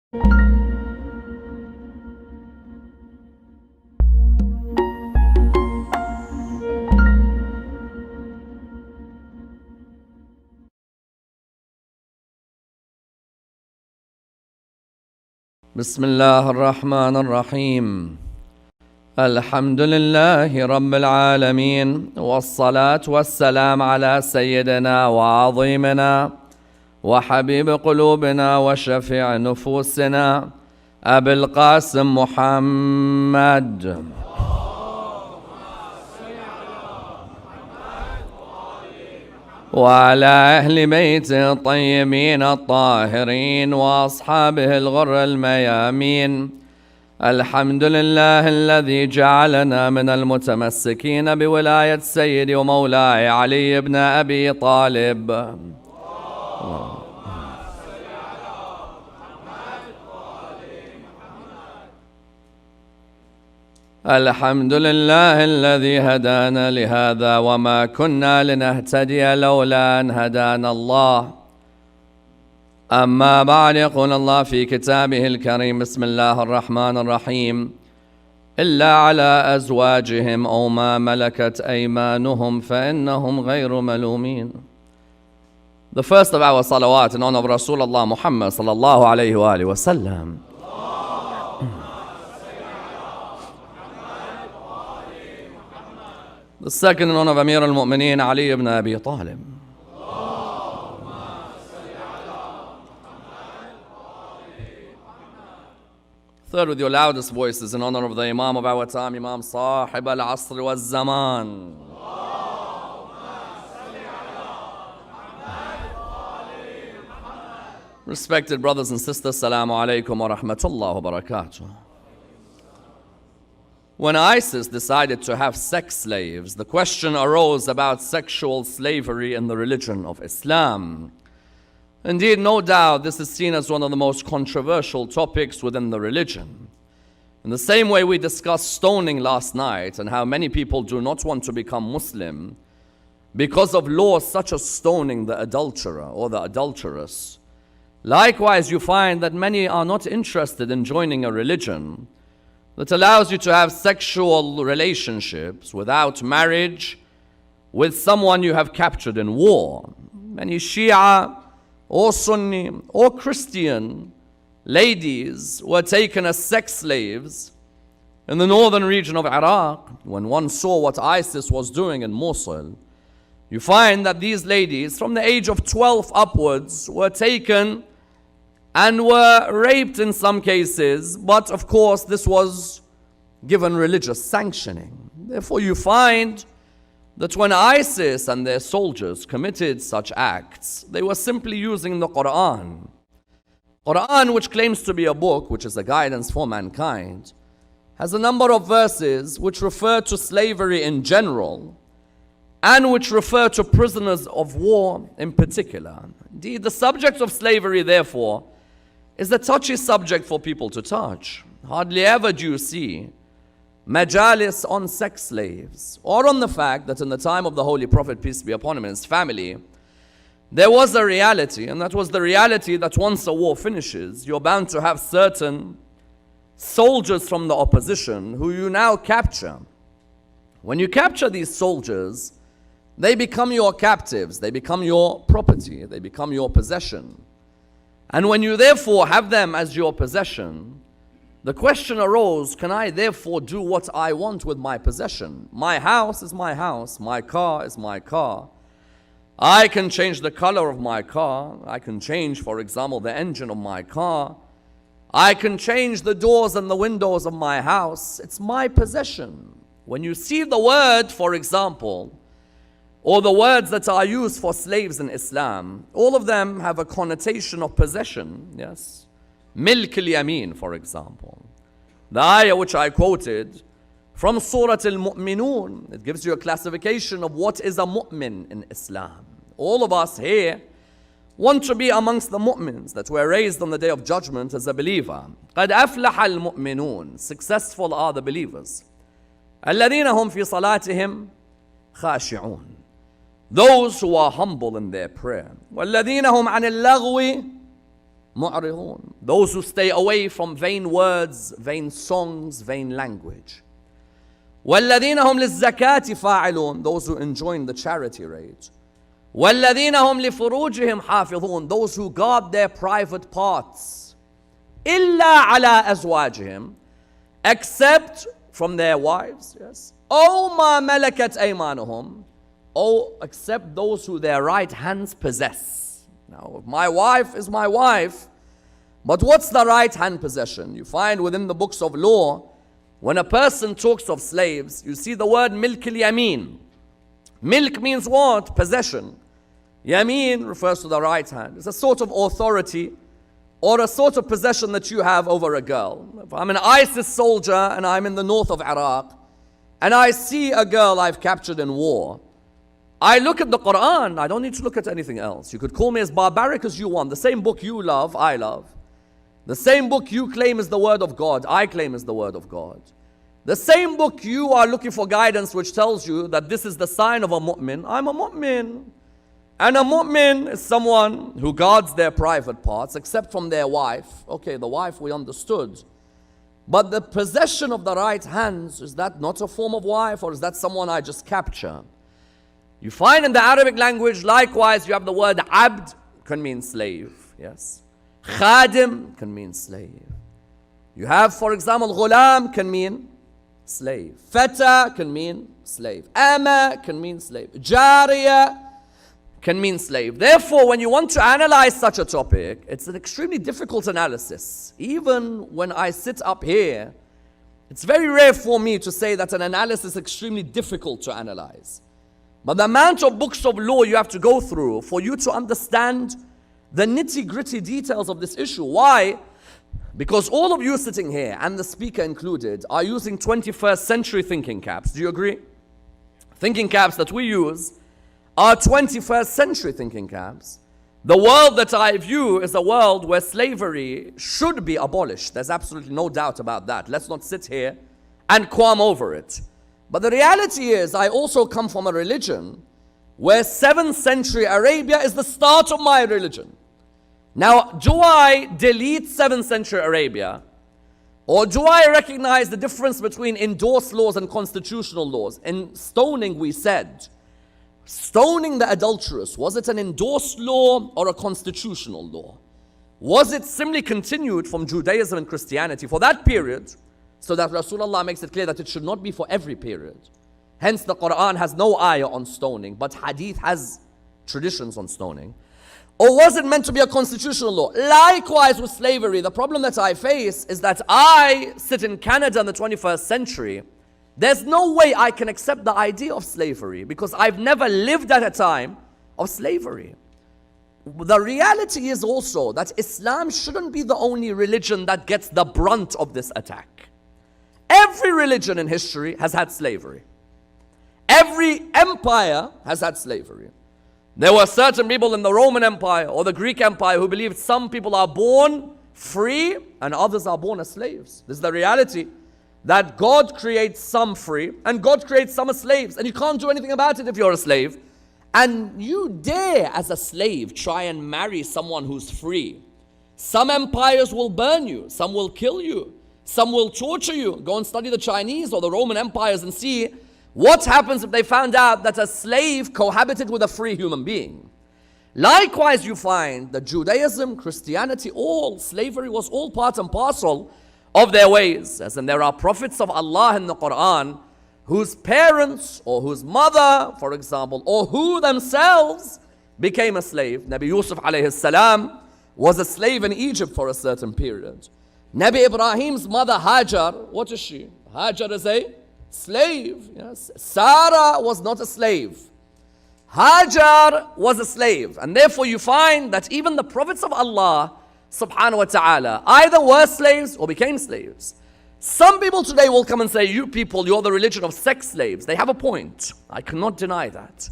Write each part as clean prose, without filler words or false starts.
بسم الله الرحمن الرحيم. الحمد لله رب العالمين، والصلاة والسلام على سيدنا وعظيمنا وحبيب قلوبنا وشفيع نفوسنا أبي القاسم محمد. وعلى أهل بيته الطيبين الطاهرين وأصحابه الغر الميامين. الحمد لله الذي جعلنا من المتمسكين بولاية سيدي ومولاي علي بن أبي طالب. الحمد لله الذي هدانا لهذا وما كنا لنهتدي لولا أن هدانا الله. أما بعد، يقول الله في كتابه الكريم: بسم الله الرحمن الرحيم: إلا على أزواجهم أو ما ملكت أيمانهم فإنهم غير ملومين. The first of our salawat in honor of Rasulullah Muhammad sallallahu alayhi wa alihi wa sallam. The second in honor of Amir al-Mu'mineen Ali ibn Abi Talib. Third, with your loudest voices, in honor of the Imam of our time, Imam Sahib al-Asr wal-Zaman. Respected brothers and sisters, Assalamu alaikum wa rahmatullah wa barakatuh. When ISIS decided to have sex slaves, the question arose about sexual slavery in the religion of Islam. Indeed, no doubt, this is seen as one of the most controversial topics within the religion. In the same way we discussed stoning last night and how many people do not want to become Muslim because of laws such as stoning the adulterer or the adulteress. Likewise, you find that many are not interested in joining a religion that allows you to have sexual relationships without marriage with someone you have captured in war. Many Shia or Sunni or Christian ladies were taken as sex slaves in the northern region of Iraq. When one saw what ISIS was doing in Mosul, you find that these ladies from the age of 12 upwards were taken and were raped in some cases, but of course this was given religious sanctioning. Therefore you find that when ISIS and their soldiers committed such acts, they were simply using the Quran. Quran, which claims to be a book, which is a guidance for mankind, has a number of verses which refer to slavery in general and which refer to prisoners of war in particular. Indeed, the subject of slavery, therefore, is a touchy subject for people to touch. Hardly ever do you see majalis on sex slaves or on the fact that in the time of the Holy Prophet, peace be upon him, and his family, there was a reality, and that was the reality that once a war finishes, you're bound to have certain soldiers from the opposition who you now capture. When you capture these soldiers, they become your captives, they become your property, they become your possession. And when you therefore have them as your possession, the question arose, can I therefore do what I want with my possession? My house is my house, my car is my car. I can change the color of my car. I can change, for example, the engine of my car. I can change the doors and the windows of my house. It's my possession. When you see the word, for example, or the words that are used for slaves in Islam, all of them have a connotation of possession, yes. Milk al-Yamin, for example. The ayah which I quoted from Surah Al-Mu'minun, it gives you a classification of what is a mu'min in Islam. All of us here want to be amongst the mu'mins that were raised on the day of judgment as a believer. قَدْ أَفْلَحَ الْمُؤْمِنُونَ. Successful are the believers. الَّذِينَ هُمْ فِي صَلَاتِهِمْ خَاشِعُونَ. Those who are humble in their prayer. وَالَّذِينَ هُمْ عَنِ اللَّغْوِ mu'ridun. Those who stay away from vain words, vain songs, vain language. وَالَّذِينَ هُمْ لِلزَّكَاةِ فَاعِلُونَ. Those who enjoin the charity rate. وَالَّذِينَ هُمْ لِفُرُوجِهِمْ حَافِظُونَ. Those who guard their private parts. إِلَّا عَلَىٰ أَزْوَاجِهِمْ. Except from their wives, yes. أَوْ مَا مَلَكَتْ أَيْمَانُهُمْ. Oh, except those who their right hands possess. Now, my wife is my wife, but what's the right hand possession? You find within the books of law, when a person talks of slaves, you see the word milk al-yamin. Milk means what? Possession. Yamin refers to the right hand. It's a sort of authority or a sort of possession that you have over a girl. If I'm an ISIS soldier and I'm in the north of Iraq and I see a girl I've captured in war, I look at the Quran, I don't need to look at anything else. You could call me as barbaric as you want. The same book you love, I love. The same book you claim is the word of God, I claim is the word of God. The same book you are looking for guidance which tells you that this is the sign of a mu'min, I'm a mu'min. And a mu'min is someone who guards their private parts except from their wife. Okay, the wife we understood. But the possession of the right hands, is that not a form of wife, or is that someone I just capture? You find in the Arabic language, likewise, you have the word abd, can mean slave, yes. Khadim can mean slave. You have, for example, ghulam can mean slave. Fata can mean slave. Amma can mean slave. Jariya can mean slave. Therefore, when you want to analyze such a topic, it's an extremely difficult analysis. Even when I sit up here, it's very rare for me to say that an analysis is extremely difficult to analyze. But the amount of books of law you have to go through for you to understand the nitty-gritty details of this issue. Why? Because all of you sitting here, and the speaker included, are using 21st century thinking caps. Do you agree? Thinking caps that we use are 21st century thinking caps. The world that I view is a world where slavery should be abolished. There's absolutely no doubt about that. Let's not sit here and qualm over it. But the reality is, I also come from a religion where 7th century Arabia is the start of my religion. Now, do I delete 7th century Arabia? Or do I recognize the difference between endorsed laws and constitutional laws? In stoning, we said, stoning the adulterous, was it an endorsed law or a constitutional law? Was it simply continued from Judaism and Christianity for that period, so that Rasulullah makes it clear that it should not be for every period? Hence the Quran has no ayah on stoning, but hadith has traditions on stoning. Or was it meant to be a constitutional law? Likewise with slavery, the problem that I face is that I sit in Canada in the 21st century. There's no way I can accept the idea of slavery because I've never lived at a time of slavery. The reality is also that Islam shouldn't be the only religion that gets the brunt of this attack. Every religion in history has had slavery. Every empire has had slavery. There were certain people in the Roman Empire or the Greek Empire who believed some people are born free and others are born as slaves. This is the reality, that God creates some free and God creates some as slaves, and you can't do anything about it if you're a slave. And you dare as a slave try and marry someone who's free. Some empires will burn you, some will kill you, some will torture you. Go and study the Chinese or the Roman empires and see what happens if they found out that a slave cohabited with a free human being. Likewise, you find that Judaism, Christianity, all slavery was all part and parcel of their ways. As in, there are prophets of Allah in the Quran whose parents or whose mother, for example, or who themselves became a slave. Nabi Yusuf alayhi salam was a slave in Egypt for a certain period. Nabi Ibrahim's mother Hajar, what is she? Hajar is a slave. Yes. Sarah was not a slave. Hajar was a slave. And therefore you find that even the prophets of Allah subhanahu wa ta'ala either were slaves or became slaves. Some people today will come and say, you people, you're the religion of sex slaves. They have a point. I cannot deny that.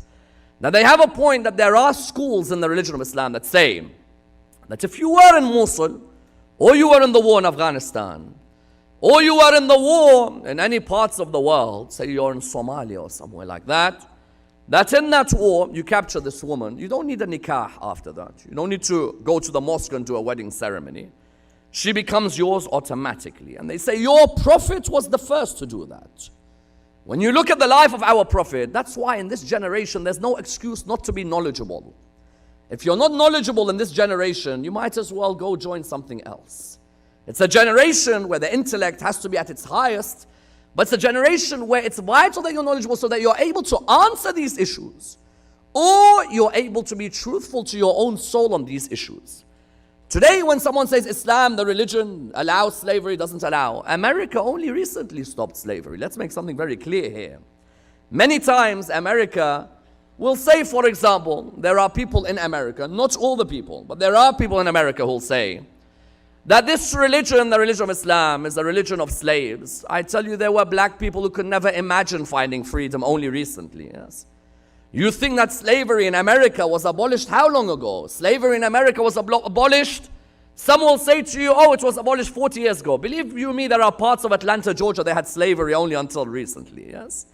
Now they have a point that there are schools in the religion of Islam that say that if you were in Mosul, or you were in the war in Afghanistan, or you were in the war in any parts of the world, say you're in Somalia or somewhere like that, that in that war, you capture this woman. You don't need a nikah after that. You don't need to go to the mosque and do a wedding ceremony. She becomes yours automatically. And they say, your prophet was the first to do that. When you look at the life of our prophet, that's why in this generation, there's no excuse not to be knowledgeable. If you're not knowledgeable in this generation, you might as well go join something else. It's a generation where the intellect has to be at its highest, but it's a generation where it's vital that you're knowledgeable so that you're able to answer these issues, or you're able to be truthful to your own soul on these issues. Today, when someone says Islam, the religion, allows slavery, doesn't allow, America only recently stopped slavery. Let's make something very clear here. Many times, America will say, for example, there are people in America, not all the people, but there are people in America who will say that this religion, the religion of Islam, is a religion of slaves. I tell you, there were black people who could never imagine finding freedom only recently, yes. You think that slavery in America was abolished how long ago? Slavery in America was abolished. Some will say to you, oh, it was abolished 40 years ago. Believe you me, there are parts of Atlanta, Georgia, they had slavery only until recently, yes.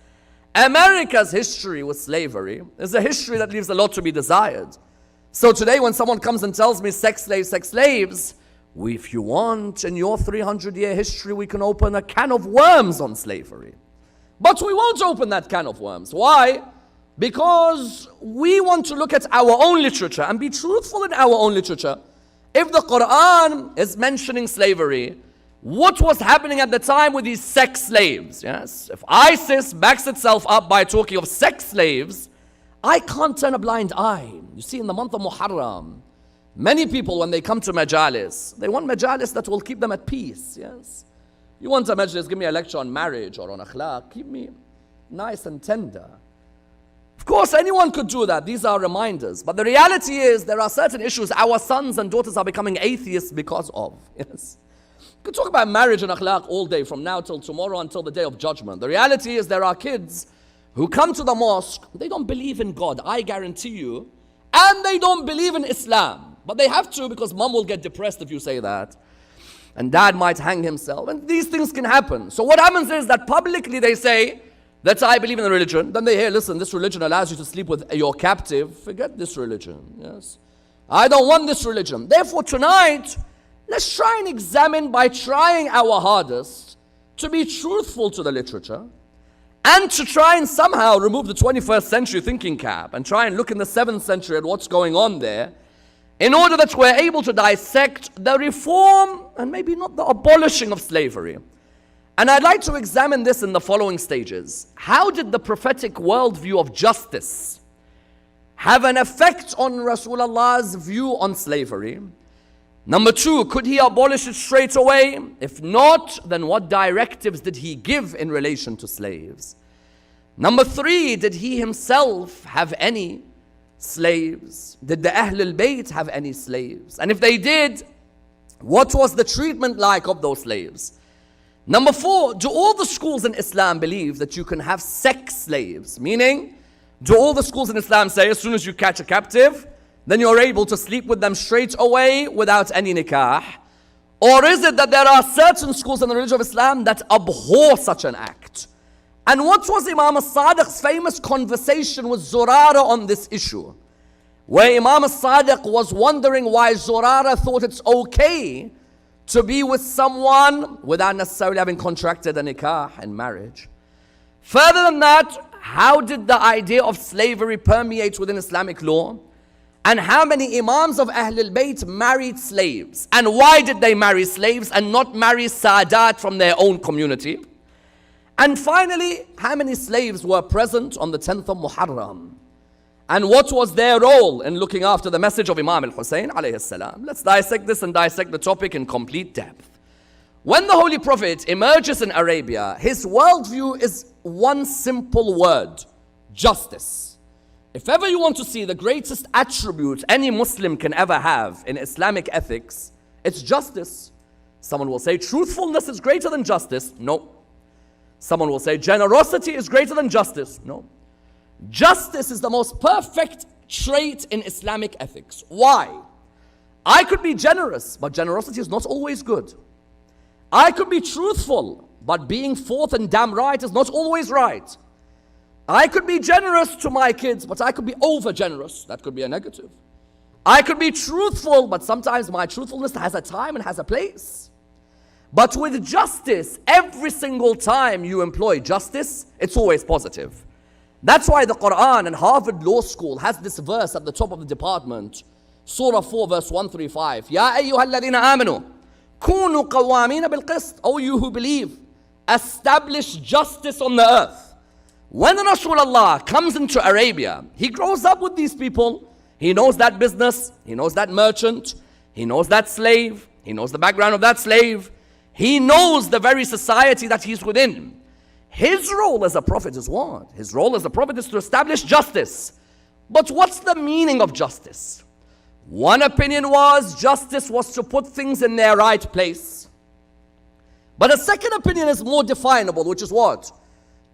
America's history with slavery is a history that leaves a lot to be desired. So today when someone comes and tells me sex slaves, if you want, in your 300-year history, we can open a can of worms on slavery. But we won't open that can of worms. Why? Because we want to look at our own literature and be truthful in our own literature. If the Quran is mentioning slavery, what was happening at the time with these sex slaves? Yes, if ISIS backs itself up by talking of sex slaves, I can't turn a blind eye. You see, in the month of Muharram, many people, when they come to majalis, they want majalis that will keep them at peace, yes. You want a majlis, give me a lecture on marriage or on akhlaq, keep me nice and tender. Of course, anyone could do that. These are reminders. But the reality is, there are certain issues our sons and daughters are becoming atheists because of, yes. You could talk about marriage and akhlaq all day, from now till tomorrow until the day of judgment. The reality is, there are kids who come to the mosque, they don't believe in God, I guarantee you, and they don't believe in Islam. But they have to, because mom will get depressed if you say that. And dad might hang himself. And these things can happen. So what happens is that publicly they say that I believe in the religion. Then they hear, listen, this religion allows you to sleep with your captive. Forget this religion. Yes, I don't want this religion. Therefore tonight, let's try and examine by trying our hardest to be truthful to the literature, and to try and somehow remove the 21st century thinking cap and try and look in the 7th century at what's going on there, in order that we're able to dissect the reform and maybe not the abolishing of slavery. And I'd like to examine this in the following stages. How did the prophetic worldview of justice have an effect on Rasulullah's view on slavery? Number 2, could he abolish it straight away? If not, then what directives did he give in relation to slaves? Number 3, did he himself have any slaves? Did the Ahlul Bayt have any slaves? And if they did, what was the treatment like of those slaves? Number 4, do all the schools in Islam believe that you can have sex slaves? Meaning, do all the schools in Islam say as soon as you catch a captive, then you're able to sleep with them straight away without any nikah? Or is it that there are certain schools in the religion of Islam that abhor such an act? And what was Imam al-Sadiq's famous conversation with Zurara on this issue? Where Imam al-Sadiq was wondering why Zurara thought it's okay to be with someone without necessarily having contracted a nikah and marriage. Further than that, how did the idea of slavery permeate within Islamic law? And how many Imams of Ahlul Bayt married slaves? And why did they marry slaves and not marry Sadat from their own community? And finally, how many slaves were present on the 10th of Muharram? And what was their role in looking after the message of Imam al-Hussein alayhi salam? Let's dissect this and dissect the topic in complete depth. When the Holy Prophet emerges in Arabia, his worldview is one simple word: justice. If ever you want to see the greatest attribute any Muslim can ever have in Islamic ethics, it's justice. Someone will say truthfulness is greater than justice. No. Someone will say generosity is greater than justice. No. Justice is the most perfect trait in Islamic ethics. Why? I could be generous, but generosity is not always good. I could be truthful, but being forth and damn right is not always right. I could be generous to my kids, but I could be over generous. That could be a negative. I could be truthful, but sometimes my truthfulness has a time and has a place. But with justice, every single time you employ justice, it's always positive. That's why the Quran and Harvard Law School has this verse at the top of the department. Surah 4 verse 135. Ya ayyuha alladhina amanu, kunu qawwamina bil qist. O you who believe, establish justice on the earth. When Rasulullah comes into Arabia, he grows up with these people. He knows that business, he knows that merchant, he knows that slave, he knows the background of that slave. He knows the very society that he's within. His role as a prophet is what? His role as a prophet is to establish justice. But what's the meaning of justice? One opinion was justice was to put things in their right place. But a second opinion is more definable, which is what?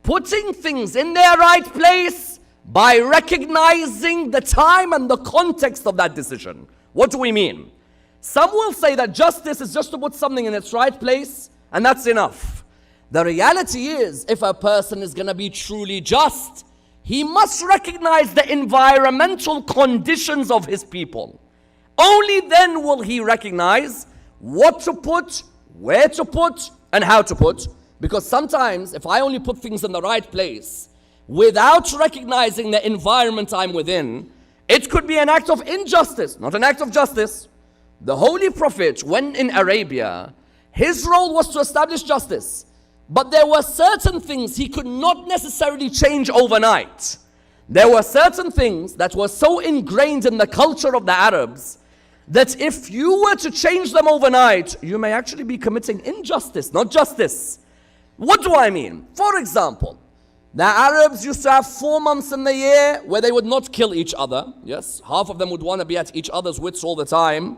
Putting things in their right place by recognizing the time and the context of that decision. What do we mean? Some will say that justice is just to put something in its right place, and that's enough. The reality is, if a person is going to be truly just, he must recognize the environmental conditions of his people. Only then will he recognize what to put, where to put, and how to put. Because sometimes, if I only put things in the right place, without recognizing the environment I'm within, it could be an act of injustice, not an act of justice. The Holy Prophet, when in Arabia, his role was to establish justice. But there were certain things he could not necessarily change overnight. There were certain things that were so ingrained in the culture of the Arabs that if you were to change them overnight, you may actually be committing injustice, not justice. What do I mean? For example, the Arabs used to have 4 months in the year where they would not kill each other. Yes, half of them would want to be at each other's wits all the time.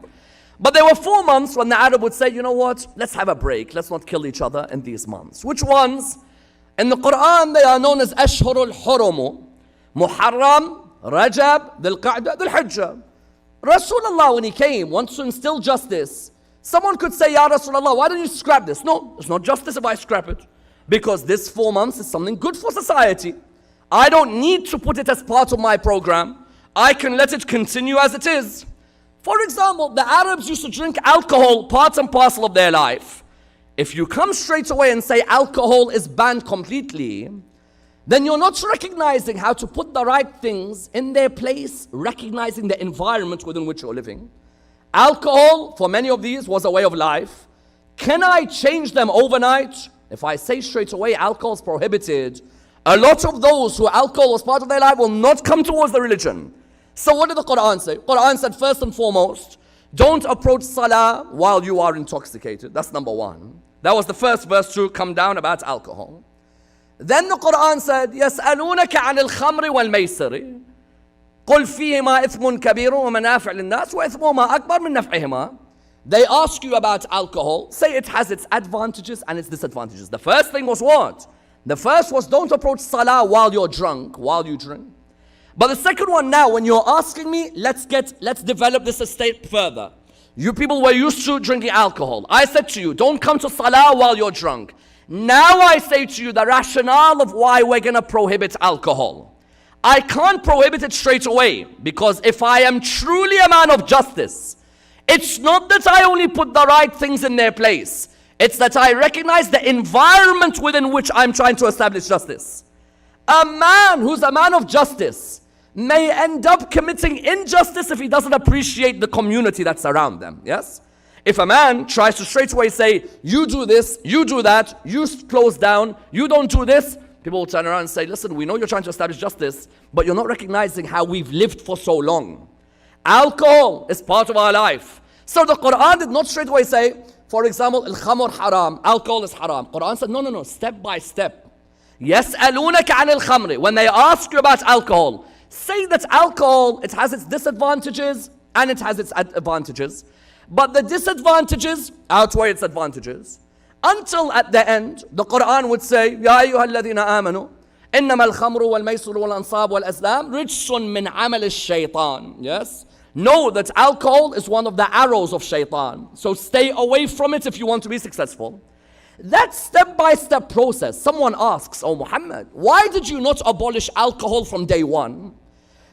But there were 4 months when the Arab would say, you know what, let's have a break. Let's not kill each other in these months. Which ones? In the Quran, they are known as Ashhurul Hurum. Muharram, Rajab, Dhul Qa'dah, Dhul Hijjah. Rasulullah, when he came, wants to instill justice. Someone could say, Ya Rasulullah, why don't you scrap this? No, it's not justice if I scrap it. Because this 4 months is something good for society. I don't need to put it as part of my program. I can let it continue as it is. For example, the Arabs used to drink alcohol, part and parcel of their life. If you come straight away and say alcohol is banned completely, then you're not recognizing how to put the right things in their place, recognizing the environment within which you're living. Alcohol, for many of these, was a way of life. Can I change them overnight? If I say straight away alcohol is prohibited, a lot of those who alcohol was part of their life will not come towards the religion. So what did the Quran say? Quran said first and foremost, don't approach salah while you are intoxicated. That's number one. That was the first verse to come down about alcohol. Then the Quran said, يَسْأَلُونَكَ عَنِ الْخَمْرِ وَالْمَيْسِرِ قُلْ فِيهِمَا إِثْمٌ كَبِيرٌ وَمَنَافِعُ لِلنَّاسِ وَإِثْمُهُمَا أَكْبَرُ مِنْ نَفْعِهِمَا. They ask you about alcohol, say it has its advantages and its disadvantages. The first thing was what? The first was don't approach salah while you're drunk, while you drink. But the second one now, when you're asking me, let's develop this a step further. You people were used to drinking alcohol. I said to you, don't come to salah while you're drunk. Now I say to you the rationale of why we're going to prohibit alcohol. I can't prohibit it straight away, because if I am truly a man of justice, it's not that I only put the right things in their place. It's that I recognize the environment within which I'm trying to establish justice. A man who's a man of justice may end up committing injustice if he doesn't appreciate the community that's around them. Yes? If a man tries to straight away say, you do this, you do that, you close down, you don't do this, people will turn around and say, listen, we know you're trying to establish justice, but you're not recognizing how we've lived for so long. Alcohol is part of our life. So the Quran did not straight away say, for example, al-khamr haram, alcohol is haram. Quran said, no, step by step. يَسْأَلُونَكَ عَنِ الْخَمْرِ. When they ask you about alcohol, say that alcohol, it has its disadvantages and it has its advantages. But the disadvantages outweigh its advantages. Until at the end, the Quran would say, يَا أَيُّهَا الَّذِينَ آمَنُوا إِنَّمَا الْخَمْرُ وَالْمَيْسُرُ وَالْأَنصَابُ وَالْأَزْلَامُ رِجْسٌ مِّنْ عَمَلِ الشَّيْطَانِ. Yes? Know that alcohol is one of the arrows of shaitan. So stay away from it if you want to be successful. That step-by-step process, someone asks, oh Muhammad, why did you not abolish alcohol from day one?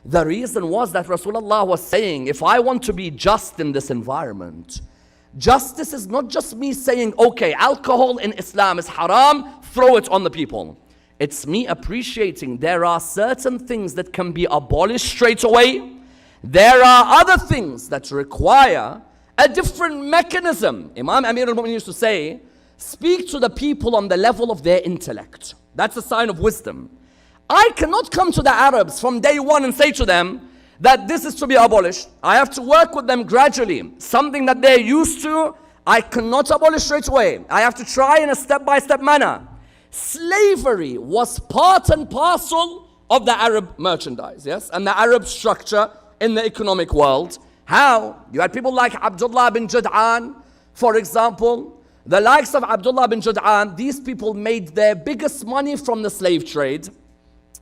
The reason was that Rasulullah was saying, if I want to be just in this environment, justice is not just me saying, okay, alcohol in Islam is haram, throw it on the people. It's me appreciating there are certain things that can be abolished straight away. There are other things that require a different mechanism. Imam Amir al-Mu'minin used to say, speak to the people on the level of their intellect. That's a sign of wisdom. I cannot come to the Arabs from day one and say to them that this is to be abolished. I have to work with them gradually. Something that they're used to, I cannot abolish straight away. I have to try in a step-by-step manner. Slavery was part and parcel of the Arab merchandise, yes, and the Arab structure in the economic world. How? You had people like Abdullah bin Jud'an, for example. The likes of Abdullah bin Jud'an, these people made their biggest money from the slave trade.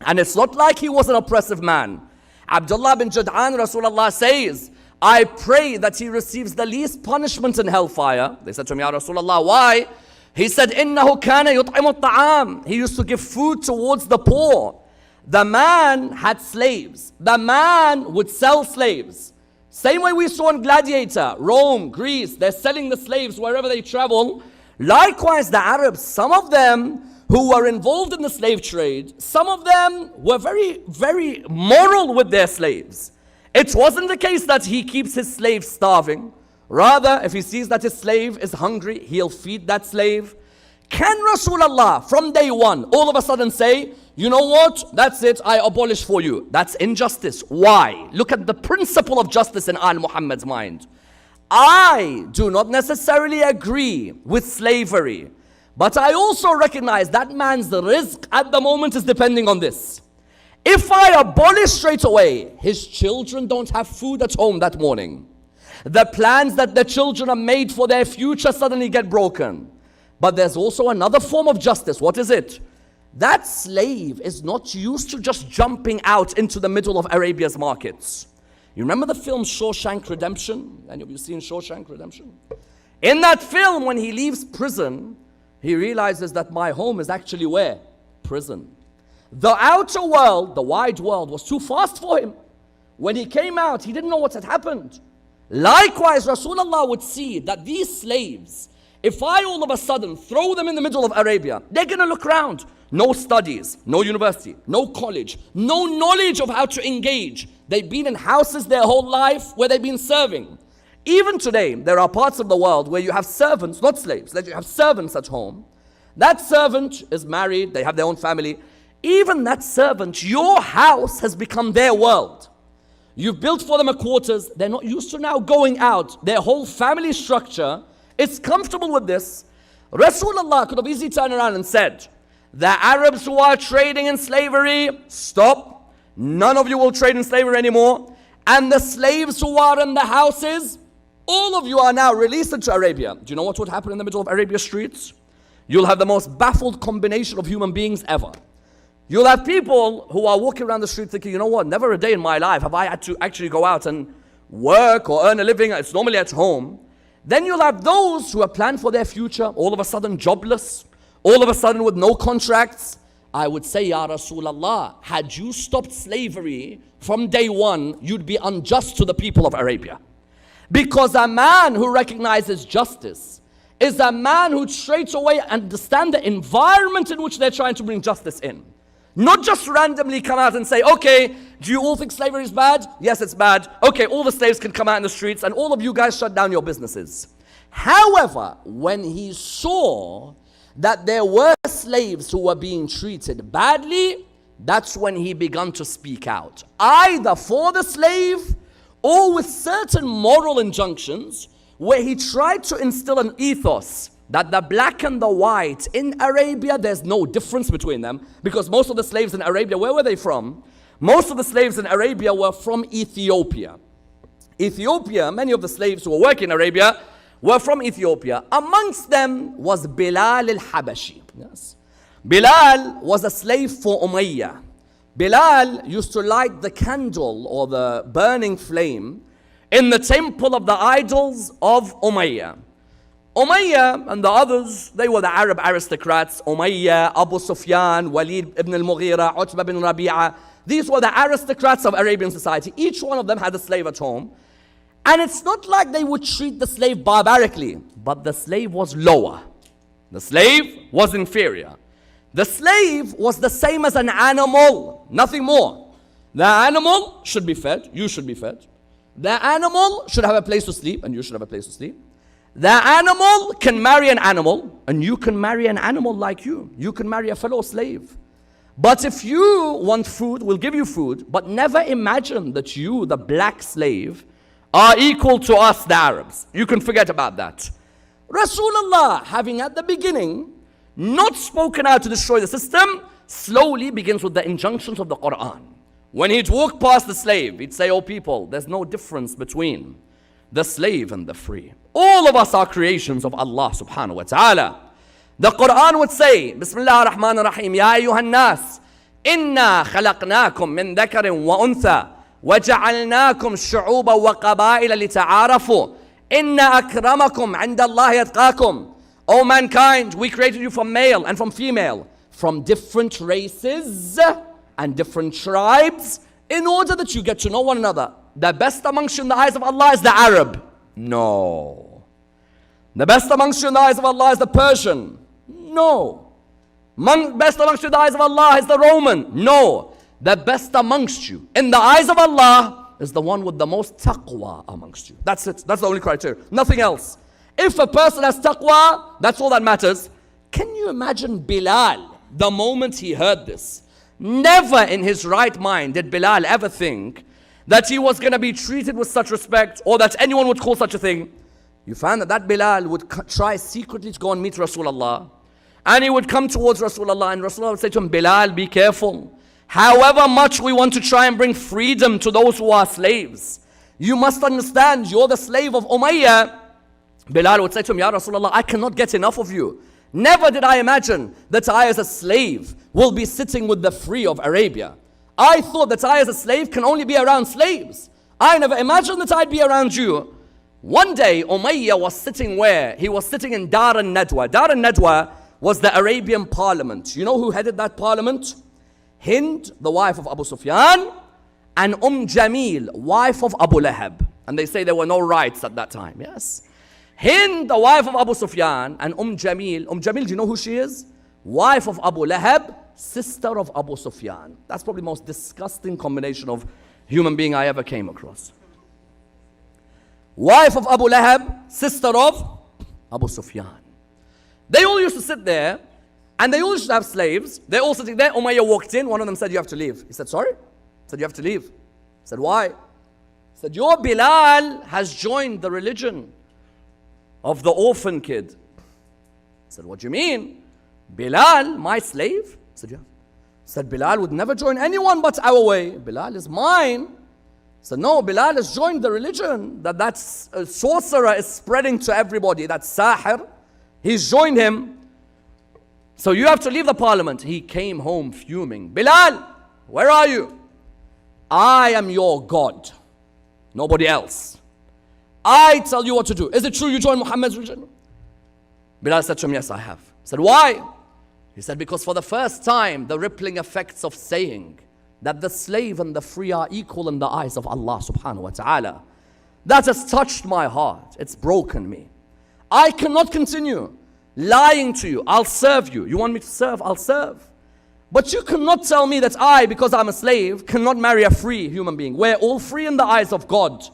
And it's not like he was an oppressive man. Abdullah bin Jud'an, Rasulullah says, I pray that he receives the least punishment in hellfire. They said to him, Ya Rasulullah, why? He said, إِنَّهُ كَانَ يُطْعِمُ الطَّعَامِ. He used to give food towards the poor. The man had slaves. The man would sell slaves. Same way we saw in Gladiator, Rome, Greece, they're selling the slaves wherever they travel. Likewise, the Arabs, some of them who were involved in the slave trade, some of them were very, very moral with their slaves. It wasn't the case that he keeps his slave starving. Rather, if he sees that his slave is hungry, he'll feed that slave. Can Rasulullah from day one all of a sudden say, you know what, that's it, I abolish for you? That's injustice. Why? Look at the principle of justice in Al Muhammad's mind. I do not necessarily agree with slavery, but I also recognize that man's rizq at the moment is depending on this. If I abolish straight away, his children don't have food at home that morning. The plans that the children are made for their future suddenly get broken. But there's also another form of justice. What is it? That slave is not used to just jumping out into the middle of Arabia's markets. You remember the film Shawshank Redemption? Any of you seen Shawshank Redemption? In that film, when he leaves prison, he realizes that my home is actually where? Prison. The outer world, the wide world, was too fast for him. When he came out, he didn't know what had happened. Likewise, Rasulullah would see that these slaves, if I all of a sudden throw them in the middle of Arabia, they're going to look around. No studies, no university, no college, no knowledge of how to engage. They've been in houses their whole life where they've been serving. Even today, there are parts of the world where you have servants, not slaves, that you have servants at home. That servant is married, they have their own family. Even that servant, your house has become their world. You've built for them a quarters. They're not used to now going out. Their whole family structure is comfortable with this. Rasulullah could have easily turned around and said, the Arabs who are trading in slavery, stop. None of you will trade in slavery anymore. And the slaves who are in the houses, all of you are now released into Arabia. Do you know what would happen in the middle of Arabia streets? You'll have the most baffled combination of human beings ever. You'll have people who are walking around the street thinking, you know what, never a day in my life have I had to actually go out and work or earn a living. It's normally at home. Then you'll have those who have planned for their future, all of a sudden jobless, all of a sudden with no contracts. I would say, Ya Rasulullah, had you stopped slavery from day one, you'd be unjust to the people of Arabia. Because a man who recognizes justice is a man who straight away understands the environment in which they're trying to bring justice in. Not just randomly come out and say, okay, do you all think slavery is bad? Yes, it's bad. Okay, all the slaves can come out in the streets and all of you guys shut down your businesses. However, when he saw that there were slaves who were being treated badly, that's when he began to speak out. Either for the slave or with certain moral injunctions where he tried to instill an ethos that the black and the white in Arabia, there's no difference between them, because most of the slaves in Arabia, where were they from? Most of the slaves in Arabia were from Ethiopia. Ethiopia, many of the slaves who were working in Arabia were from Ethiopia. Amongst them was Bilal al-Habashi. Yes. Bilal was a slave for Umayyah. Bilal used to light the candle or the burning flame in the temple of the idols of Umayyah. Umayyah and the others, they were the Arab aristocrats. Umayyah, Abu Sufyan, Walid ibn al-Mughira, Utbah bin Rabi'a. These were the aristocrats of Arabian society. Each one of them had a slave at home. And it's not like they would treat the slave barbarically, but the slave was lower. The slave was inferior. The slave was the same as an animal, nothing more. The animal should be fed, you should be fed. The animal should have a place to sleep, and you should have a place to sleep. The animal can marry an animal, and you can marry an animal like you. You can marry a fellow slave. But if you want food, we'll give you food, but never imagine that you, the black slave, are equal to us, the Arabs. You can forget about that. Rasulullah, having at the beginning not spoken out to destroy the system, slowly begins with the injunctions of the Quran. When he'd walk past the slave, he'd say, oh people, there's no difference between the slave and the free. All of us are creations of Allah subhanahu wa ta'ala. The Quran would say, Bismillah ar-Rahman ar-Rahim, Ya ayyuhan nas, inna khalaqnakum min dhakarin wa untha, وَجَعَلْنَاكُمْ شُعُوبًا وَقَبَائِلَ لِتَعَارَفُوا إِنَّ أَكْرَمَكُمْ عِنْدَ اللَّهِ يَتْقَاكُمْ. O mankind, we created you from male and from female, from different races and different tribes, in order that you get to know one another. The best amongst you in the eyes of Allah is the Arab. No. The best amongst you in the eyes of Allah is the Persian. No. Best amongst you in the eyes of Allah is the Roman. No. The best amongst you in the eyes of Allah is the one with the most taqwa amongst you. That's it. That's the only criteria. Nothing else. If a person has taqwa, that's all that matters. Can you imagine Bilal, the moment he heard this? Never in his right mind did Bilal ever think that he was going to be treated with such respect, or that anyone would call such a thing. You find that Bilal would try secretly to go and meet Rasulullah, and he would come towards Rasulullah, and Rasulullah would say to him, Bilal, be careful. However much we want to try and bring freedom to those who are slaves, you must understand, you're the slave of Umayyah. Bilal would say to him, Ya Rasulullah, I cannot get enough of you. Never did I imagine that I as a slave will be sitting with the free of Arabia. I thought that I as a slave can only be around slaves. I never imagined that I'd be around you. One day, Umayyah was sitting where? He was sitting in Dar al-Nadwa. Dar al-Nadwa was the Arabian parliament. You know who headed that parliament? Hind, the wife of Abu Sufyan, and Jamil, wife of Abu Lahab. And they say there were no rights at that time. Yes. Hind, the wife of Abu Sufyan, and Jamil. Jamil, do you know who she is? Wife of Abu Lahab, sister of Abu Sufyan. That's probably the most disgusting combination of human being I ever came across. Wife of Abu Lahab, sister of Abu Sufyan. They all used to sit there, and they all used to have slaves. They're all sitting there. Umayyah walked in. One of them said, you have to leave. He said, sorry? He said, you have to leave. He said, why? He said, your Bilal has joined the religion of the orphan kid. He said, what do you mean? Bilal, my slave? He said, yeah. He said, Bilal would never join anyone but our way. Bilal is mine. He said, no, Bilal has joined the religion that sorcerer is spreading to everybody. That's Sahir. He's joined him. So you have to leave the parliament. He came home fuming. Bilal, where are you? I am your God. Nobody else. I tell you what to do. Is it true you joined Muhammad's religion? Bilal said to him, yes, I have. He said, why? He said, because for the first time, the rippling effects of saying that the slave and the free are equal in the eyes of Allah subhanahu wa ta'ala, that has touched my heart. It's broken me. I cannot continue lying to you. I'll serve you. You want me to serve? I'll serve. But you cannot tell me that I, because I'm a slave, cannot marry a free human being. We're all free in the eyes of God.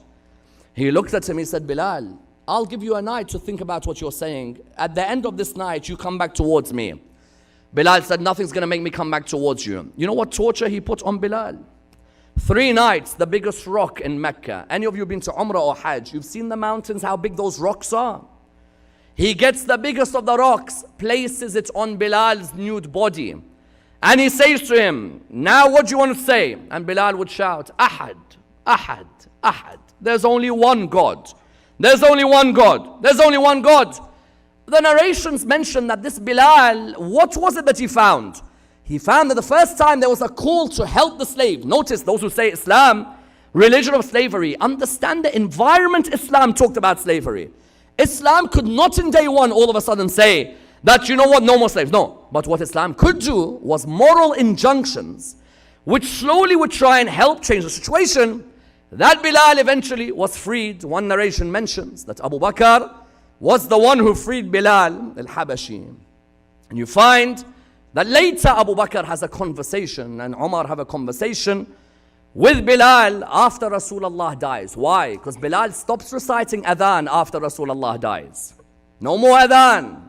He looked at him, he said, Bilal, I'll give you a night to think about what you're saying. At the end of this night, you come back towards me. Bilal said, nothing's going to make me come back towards you. You know what torture he put on Bilal? 3 nights, the biggest rock in Mecca. Any of you been to Umrah or Hajj? You've seen the mountains, how big those rocks are. He gets the biggest of the rocks, places it on Bilal's nude body. And he says to him, now what do you want to say? And Bilal would shout, Ahad, Ahad, Ahad. There's only one God. There's only one God. There's only one God. The narrations mention that this Bilal, what was it that he found? He found that the first time there was a call to help the slave. Notice those who say Islam, religion of slavery, understand the environment Islam talked about slavery. Islam could not in day one all of a sudden say that, you know what, no more slaves. No. But what Islam could do was moral injunctions, which slowly would try and help change the situation. That Bilal eventually was freed. One narration mentions that Abu Bakr was the one who freed Bilal al-Habashi. And you find that later Abu Bakr has a conversation and Umar have a conversation with Bilal after Rasulullah dies. Why? Because Bilal stops reciting adhan after Rasulullah dies. No more adhan.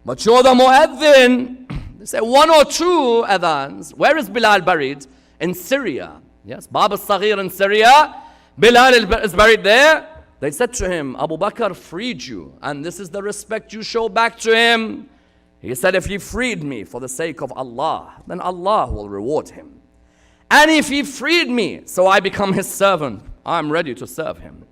But you're the mueddin. They say one or two adhans. Where is Bilal buried? In Syria. Yes, Bab al-Saghir in Syria. Bilal is buried there. They said to him, Abu Bakr freed you, and this is the respect you show back to him. He said, if he freed me for the sake of Allah, then Allah will reward him. And if he freed me, so I become his servant, I'm ready to serve him.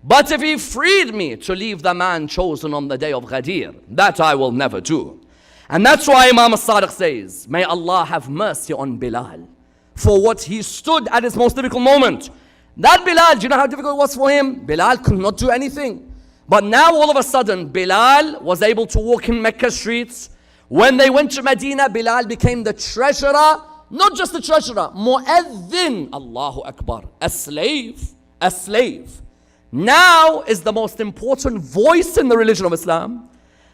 But if he freed me to leave the man chosen on the day of Ghadir, that I will never do. And that's why Imam al-Sadiq says, may Allah have mercy on Bilal for what he stood at his most difficult moment. That Bilal, do you know how difficult it was for him? Bilal could not do anything. But now all of a sudden, Bilal was able to walk in Mecca streets. When they went to Medina, Bilal became the treasurer. Not just the treasurer, mu'adhin, Allahu Akbar, a slave, a slave. Now is the most important voice in the religion of Islam.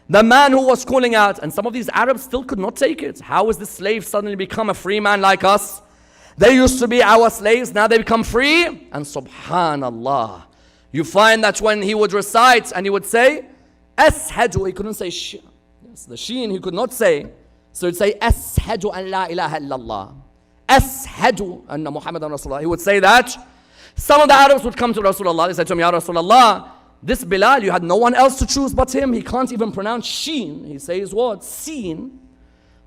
The man who was calling out, and some of these Arabs still could not take it. How is this slave suddenly become a free man like us? They used to be our slaves, now they become free. And subhanallah, you find that when he would recite and he would say, Ashadu, he couldn't say sh. Yes, the sheen he could not say. So he'd say, Ashadu an la ilaha illallah. Ashadu anna Muhammadan Rasulullah. He would say that. Some of the Arabs would come to Rasulullah. They said to him, Ya Rasulullah, this Bilal, you had no one else to choose but him. He can't even pronounce sheen. He says what? Seen.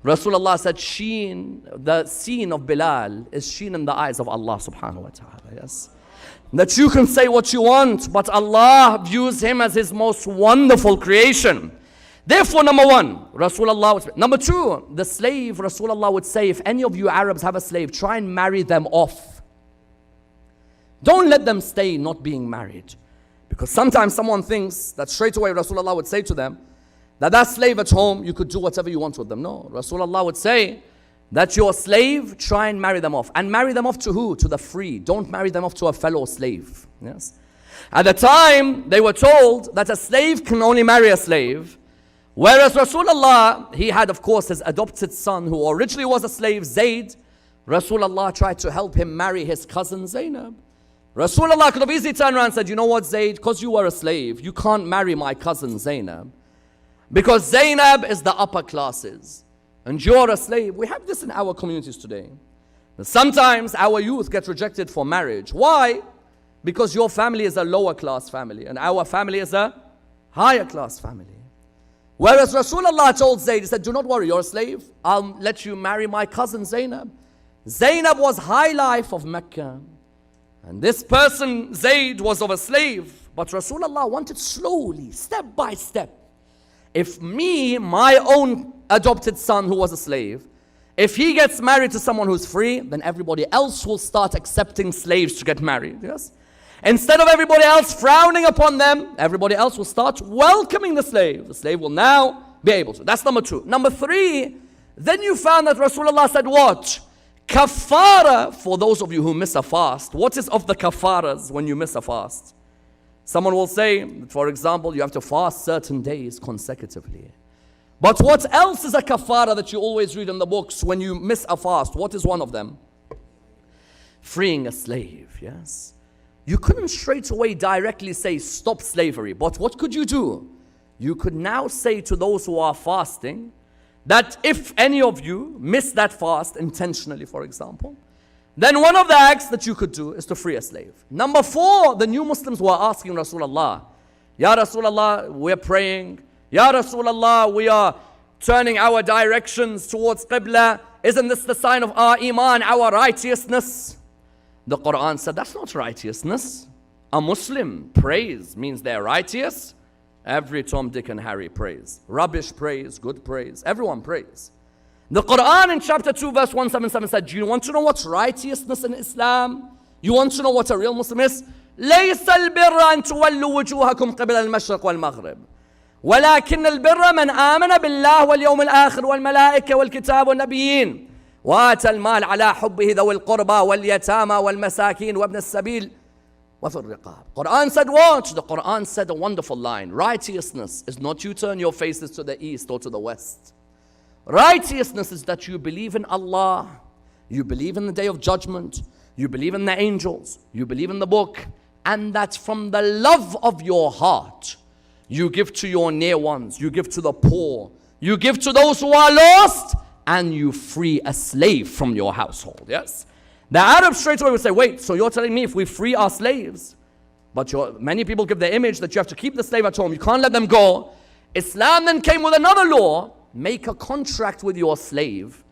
Rasulullah said, sheen, the seen of Bilal is sheen in the eyes of Allah subhanahu wa ta'ala. Yes. That you can say what you want, but Allah views him as his most wonderful creation. Therefore, number one, Rasulullah would say. Number two, the slave, Rasulullah would say, if any of you Arabs have a slave, try and marry them off. Don't let them stay not being married. Because sometimes someone thinks that straight away Rasulullah would say to them, that slave at home, you could do whatever you want with them. No, Rasulullah would say that your slave, try and marry them off. And marry them off to who? To the free. Don't marry them off to a fellow slave. Yes. At the time, they were told that a slave can only marry a slave. Whereas Rasulullah, he had of course his adopted son who originally was a slave, Zayd. Rasulullah tried to help him marry his cousin Zainab. Rasulullah could have easily turned around and said, you know what, Zayd, because you were a slave, you can't marry my cousin Zainab. Because Zainab is the upper classes and you're a slave. We have this in our communities today. Sometimes our youth get rejected for marriage. Why? Because your family is a lower class family and our family is a higher class family. Whereas Rasulullah told Zayd, he said, do not worry, you're a slave. I'll let you marry my cousin Zainab. Zainab was high life of Mecca. And this person, Zayd, was of a slave. But Rasulullah wanted slowly, step by step. If me, my own adopted son who was a slave, if he gets married to someone who's free, then everybody else will start accepting slaves to get married. Yes? Instead of everybody else frowning upon them, everybody else will start welcoming the slave. The slave will now be able to. That's number two. Number three, then you found that Rasulullah said what? Kafara, for those of you who miss a fast. What is of the kafaras when you miss a fast? Someone will say, for example, you have to fast certain days consecutively. But what else is a kafara that you always read in the books when you miss a fast? What is one of them? Freeing a slave, yes. You couldn't straight away directly say stop slavery. But what could you do? You could now say to those who are fasting that if any of you miss that fast intentionally, for example, then one of the acts that you could do is to free a slave. Number four, the new Muslims were asking Rasulullah, Ya Rasulullah, we're praying. Ya Rasulullah, we are turning our directions towards Qibla. Isn't this the sign of our iman, our righteousness? The Quran said, that's not righteousness. A Muslim prays means they're righteous. Every Tom, Dick and Harry prays. Rubbish praise, good praise. Everyone prays. The Quran in chapter 2 verse 177 said, do you want to know what's righteousness in Islam? You want to know what a real Muslim is? ليس البر أن تولوا وجوهكم قبل المشرق والمغرب ولكن البر من آمن بالله واليوم الآخر والملائكة والكتاب والنبيين وآتى المال على حبه ذوي القربى واليتامى والمساكين وابن السبيل وفي الرقاب. Quran said what? The Quran said a wonderful line. Righteousness is not you turn your faces to the east or to the west. Righteousness is that you believe in Allah, you believe in the day of judgment, you believe in the angels, you believe in the book, and that from the love of your heart, you give to your near ones, you give to the poor, you give to those who are lost, and you free a slave from your household. Yes? The Arabs straight away would say, wait, so you're telling me if we free our slaves, but many people give the image that you have to keep the slave at home, you can't let them go. Islam then came with another law, make a contract with your slave,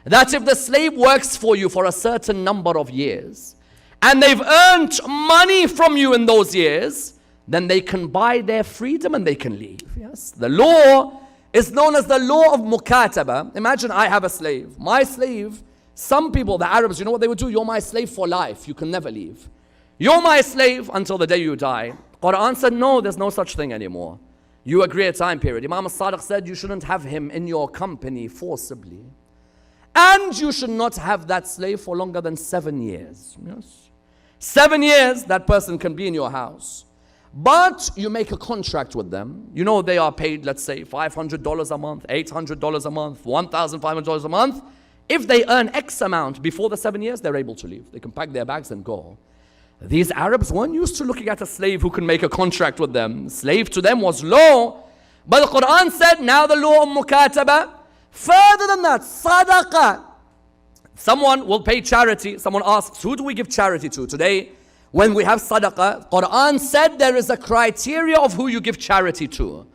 that if the slave works for you for a certain number of years, and they've earned money from you in those years, then they can buy their freedom and they can leave. Yes, the law is known as the law of mukataba. Imagine I have a slave. My slave, some people, the Arabs, you know what they would do? You're my slave for life. You can never leave. You're my slave until the day you die. Quran said, no, there's no such thing anymore. You agree a time period. Imam al-Sadiq said you shouldn't have him in your company forcibly. And you should not have that slave for longer than 7 years. Yes. 7 years, that person can be in your house. But you make a contract with them. You know they are paid, let's say, $500 a month, $800 a month, $1,500 a month. If they earn X amount before the 7 years, they're able to leave. They can pack their bags and go. These Arabs weren't used to looking at a slave who can make a contract with them. Slave to them was law. But the Quran said, now the law of mukataba. Further than that, sadaqah. Someone will pay charity. Someone asks, who do we give charity to? Today, when we have sadaqah, Quran said there is a criteria of who you give charity to.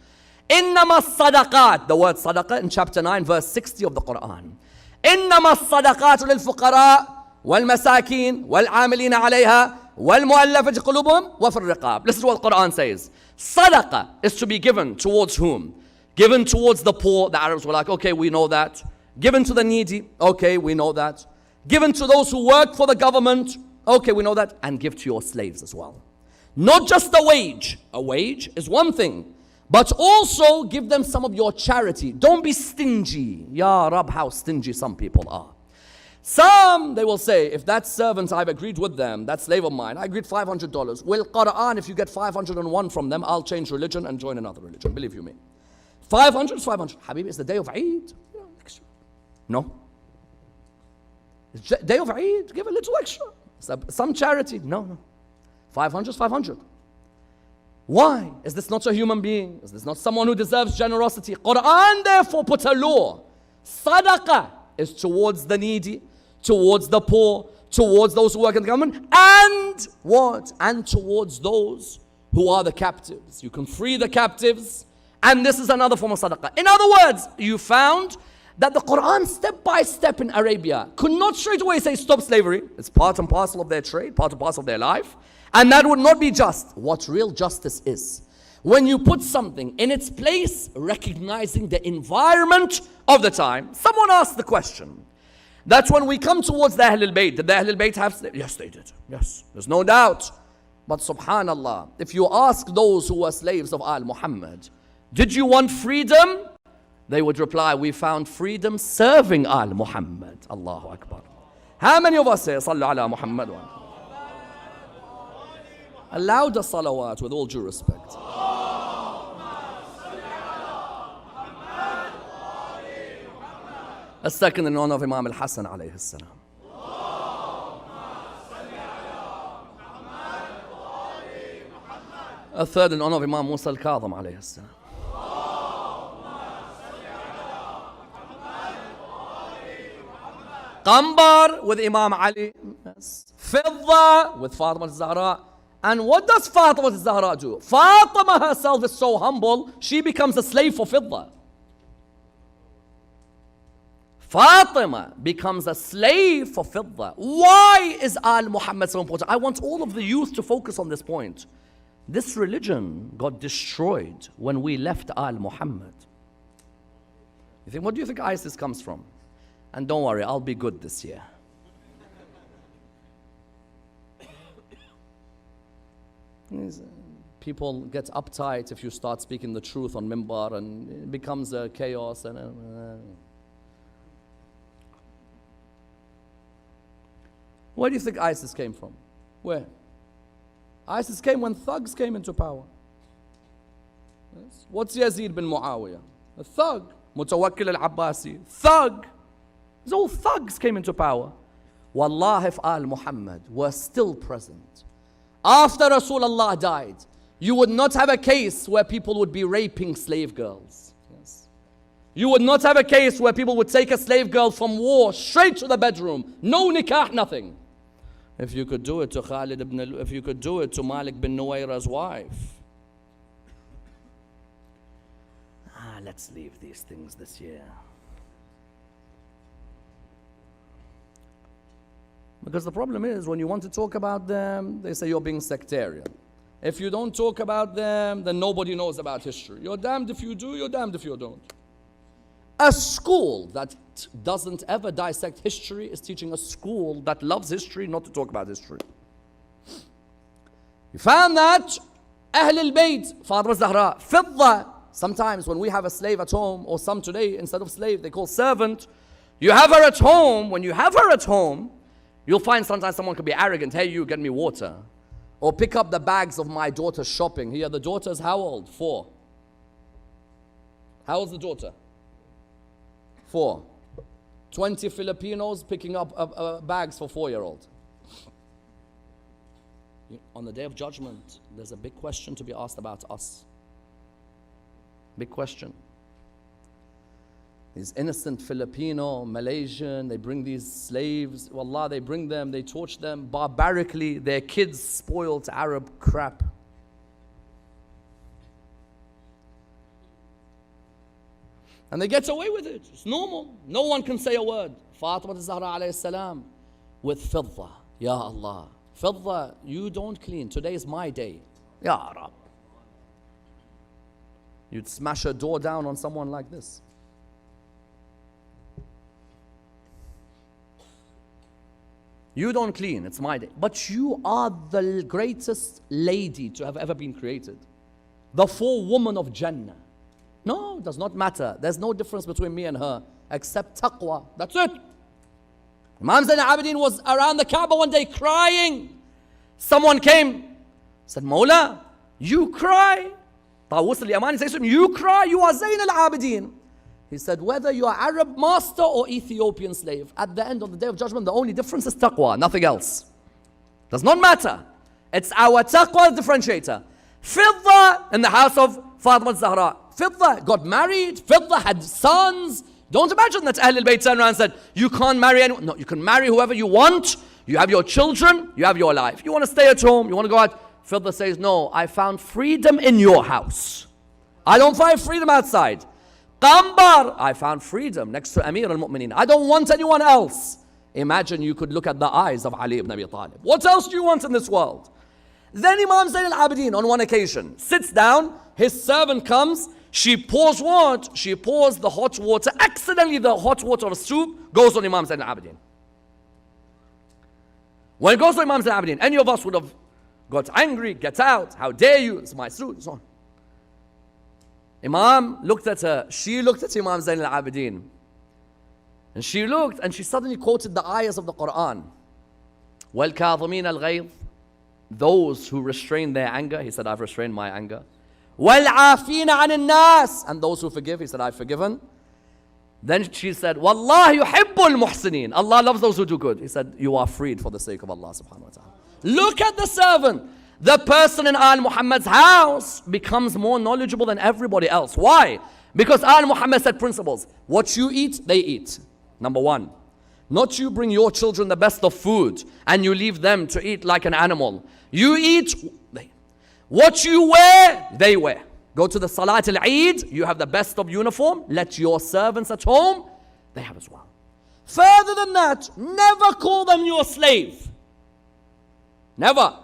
Innama sadaqat. The word sadaqah in chapter 9, verse 60 of the Quran. إنما الصدقات للفقراء والمساكين والعاملين عليها والمؤلفة قلوبهم وفي الرقاب. Listen to what the Quran says. Sadaqah is to be given towards whom? Given towards the poor. The Arabs were like, okay, we know that. Given to the needy. Okay, we know that. Given to those who work for the government. Okay, we know that. And give to your slaves as well. Not just a wage. A wage is one thing. But also give them some of your charity. Don't be stingy. Ya Rab, how stingy some people are. Some, they will say, if that servant, I've agreed with them, that slave of mine, I agreed $500. Well, Quran, if you get 501 from them, I'll change religion and join another religion. Believe you me. 500 is 500. Habibi, it's the day of Eid. No. It's the day of Eid. Give a little extra. Some charity. No. 500 is 500. Why? Is this not a human being? Is this not someone who deserves generosity? Quran therefore put a law. Sadaqah is towards the needy, towards the poor, towards those who work in the government, and what? And towards those who are the captives. You can free the captives, and this is another form of sadaqah. In other words, you found that the Quran step by step in Arabia could not straight away say stop slavery. It's part and parcel of their trade, part and parcel of their life. And that would not be just. What real justice is, when you put something in its place, recognizing the environment of the time. Someone asked the question. That's when we come towards the Ahlul Bayt. Did the Ahlul Bayt have slaves? Yes, they did. Yes, there's no doubt. But subhanallah, if you ask those who were slaves of Al Muhammad, did you want freedom? They would reply, we found freedom serving Al Muhammad. Allahu Akbar. How many of us say, Sallu ala Muhammad wa a louder salawat with all due respect. A second in honor of Imam al-Hassan alayhi salam. A third in honor of Imam Musa al-Kadhim alayhi salam. Qambar with Imam Ali. Fidda with Fatima al-Zahra. And what does Fatima al-Zahra do? Fatima herself is so humble, she becomes a slave for Fidda. Fatima becomes a slave for Fidda. Why is Al Muhammad so important? I want all of the youth to focus on this point. This religion got destroyed when we left Al Muhammad. You think, what do you think ISIS comes from? And don't worry, I'll be good this year. People get uptight if you start speaking the truth on mimbar, and it becomes a chaos. Where do you think ISIS came from? Where? ISIS came when thugs came into power. Yes. What's Yazid bin Muawiyah? A thug. Mutawakkil al-Abbasi. Thug. These all thugs came into power. Wallah, if Al Muhammad were still present after Rasulullah died, you would not have a case where people would be raping slave girls. Yes. You would not have a case where people would take a slave girl from war straight to the bedroom. No nikah, nothing. If you could do it to Khalid ibn if you could do it to Malik bin Nuwayra's wife. Let's leave these things this year. Because the problem is, when you want to talk about them, they say you're being sectarian. If you don't talk about them, then nobody knows about history. You're damned if you do, you're damned if you don't. A school that doesn't ever dissect history is teaching a school that loves history not to talk about history. You found that Ahl al-Bayt, Fatima Zahra, Fidda. Sometimes when we have a slave at home, or some today, instead of slave, they call servant. You have her at home. When you have her at home, you'll find sometimes someone could be arrogant. Hey, you, get me water. Or pick up the bags of my daughter's shopping. Here, the daughter's how old? 4. How old's the daughter? 4. 20 Filipinos picking up bags for 4-year-old. On the day of judgment, there's a big question to be asked about us. Big question. These innocent Filipino, Malaysian, they bring these slaves. Wallah, they bring them, they torture them barbarically. Their kids spoiled Arab crap. And they get away with it. It's normal. No one can say a word. Fatima Zahra alayhi salam with Fidda. Ya Allah. Fidda, you don't clean. Today is my day. Ya Rab. You'd smash a door down on someone like this. You don't clean, it's my day. But you are the greatest lady to have ever been created. The 4 women of Jannah. No, it does not matter. There's no difference between me and her except taqwa. That's it. Imam Zain al-Abidin was around the Kaaba one day crying. Someone came, said, Mawla, you cry? Tawus al-Yamani says to him, you cry, you are Zain al-Abidin. He said, whether you are Arab master or Ethiopian slave, at the end of the day of judgment, the only difference is taqwa, nothing else. Does not matter. It's our taqwa differentiator. Fidda in the house of Fatima Zahra. Fidda got married. Fidda had sons. Don't imagine that Ahl al-Bayt turned around and said, you can't marry anyone. No, you can marry whoever you want. You have your children. You have your life. You want to stay at home. You want to go out. Fidda says, no, I found freedom in your house. I don't find freedom outside. Qambar, I found freedom next to Amir al-Mu'mineen. I don't want anyone else. Imagine you could look at the eyes of Ali ibn Abi Talib. What else do you want in this world? Then Imam Zain al-Abidin on one occasion sits down, his servant comes, she pours what? She pours the hot water, accidentally the hot water of soup goes on Imam Zain al-Abidin. When it goes on Imam Zain al-Abidin, any of us would have got angry, get out, how dare you, it's my soup, so on. Imam looked at her, she looked at Imam Zain al-Abidin. And she looked and she suddenly quoted the ayahs of the Quran. وَالْكَاظِمِينَ الْغَيْظِ, those who restrain their anger, he said, I've restrained my anger. وَالْعَافِينَ عَنِ النَّاسِ, and those who forgive, he said, I've forgiven. Then she said, وَاللَّهُ يُحِبُّ الْمُحْسِنِينَ, Allah loves those who do good. He said, you are freed for the sake of Allah subhanahu wa ta'ala. Look at the servant. The person in Al Muhammad's house becomes more knowledgeable than everybody else. Why? Because Al Muhammad set principles. What you eat, they eat. Number 1. Not you bring your children the best of food and you leave them to eat like an animal. You eat, what you wear, they wear. Go to the Salat al-Eid, you have the best of uniform. Let your servants at home, they have as well. Further than that, never call them your slave. Never.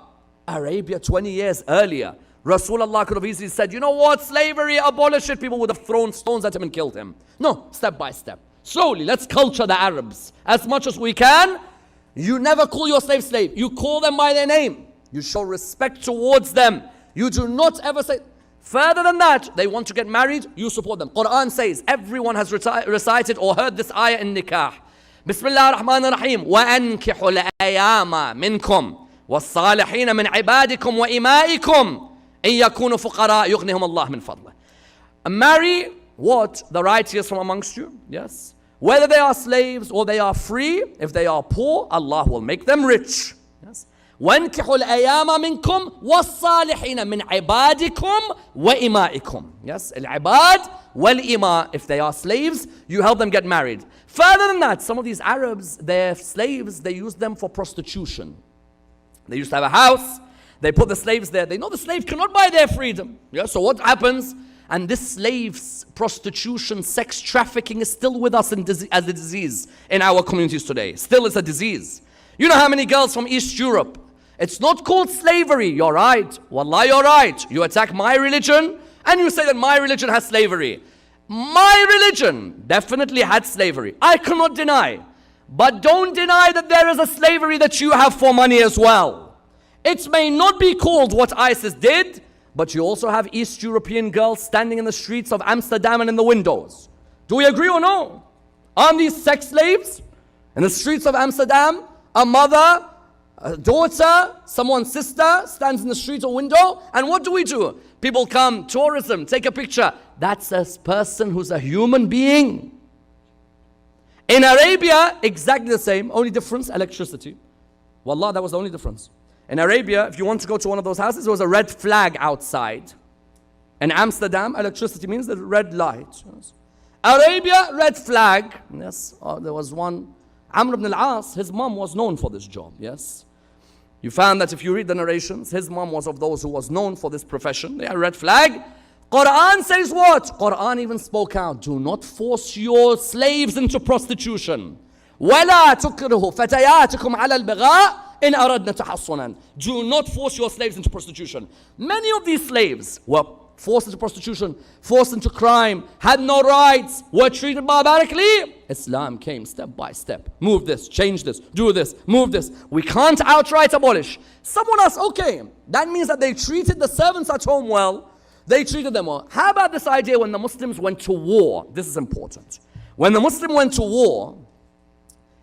Arabia 20 years earlier, Rasulullah could have easily said, you know what, slavery, abolish it. People would have thrown stones at him and killed him. No, step by step. Slowly, let's culture the Arabs as much as we can. You never call your slave slave. You call them by their name. You show respect towards them. You do not ever say, further than that, they want to get married, you support them. Quran says, everyone has recited or heard this ayah in nikah. Bismillah ar-Rahman ar-Rahim. وَأَنْكِحُ الْأَيَامَ مِنْكُمْ وَالصَّالِحِينَ مِنْ عِبَادِكُمْ وَإِمَائِكُمْ إِنْ يَكُونُوا فُقَرَاءَ يُغْنِهُمُ اللَّهُ مِنْ فَضْلِهِ. Marry what? The righteous from amongst you. Yes. Whether they are slaves or they are free, if they are poor, Allah will make them rich. Yes. وَانْكِحُوا الْأَيَامَ مِنْكُمْ وَالصَّالِحِينَ مِنْ عِبَادِكُمْ وَإِمَائِكُمْ. Yes, الْعِبَاد وَالْإِمَاء. If they are slaves, you help them get married. Further than that, some of these Arabs, their slaves, they use them for prostitution. They used to have a house, they put the slaves there. They know the slave cannot buy their freedom. Yeah, so what happens? And this slaves, prostitution, sex trafficking is still with us as a disease in our communities today. Still is a disease. You know how many girls from East Europe, it's not called slavery. You're right. Wallah, you're right. You attack my religion and you say that my religion has slavery. My religion definitely had slavery. I cannot deny. But don't deny that there is a slavery that you have for money as well. It may not be called what ISIS did, but you also have East European girls standing in the streets of Amsterdam and in the windows. Do we agree or no? Aren't these sex slaves? In the streets of Amsterdam, a mother, a daughter, someone's sister stands in the street or window, and what do? People come, tourism, take a picture. That's a person who's a human being. In Arabia, exactly the same, only difference, electricity. Wallah, that was the only difference. In Arabia, if you want to go to one of those houses, there was a red flag outside. In Amsterdam, electricity means the red light. Yes. Arabia, red flag. Yes, there was one. Ammar ibn al-As, his mom was known for this job. Yes. You found that if you read the narrations, his mom was of those who was known for this profession. Yeah, red flag. Quran says what? Quran even spoke out. Do not force your slaves into prostitution. وَلَا تُكْرِهُ فَتَيَاتِكُمْ عَلَى الْبِغَاءِ إِنْ أَرَدْنَ تَحَصُّنًا. Do not force your slaves into prostitution. Many of these slaves were forced into prostitution, forced into crime, had no rights, were treated barbarically. Islam came step by step. Move this, change this, do this, move this. We can't outright abolish. Someone else, okay, that means that they treated the servants at home well. They treated them well. How about this idea when the Muslims went to war? This is important. When the Muslim went to war,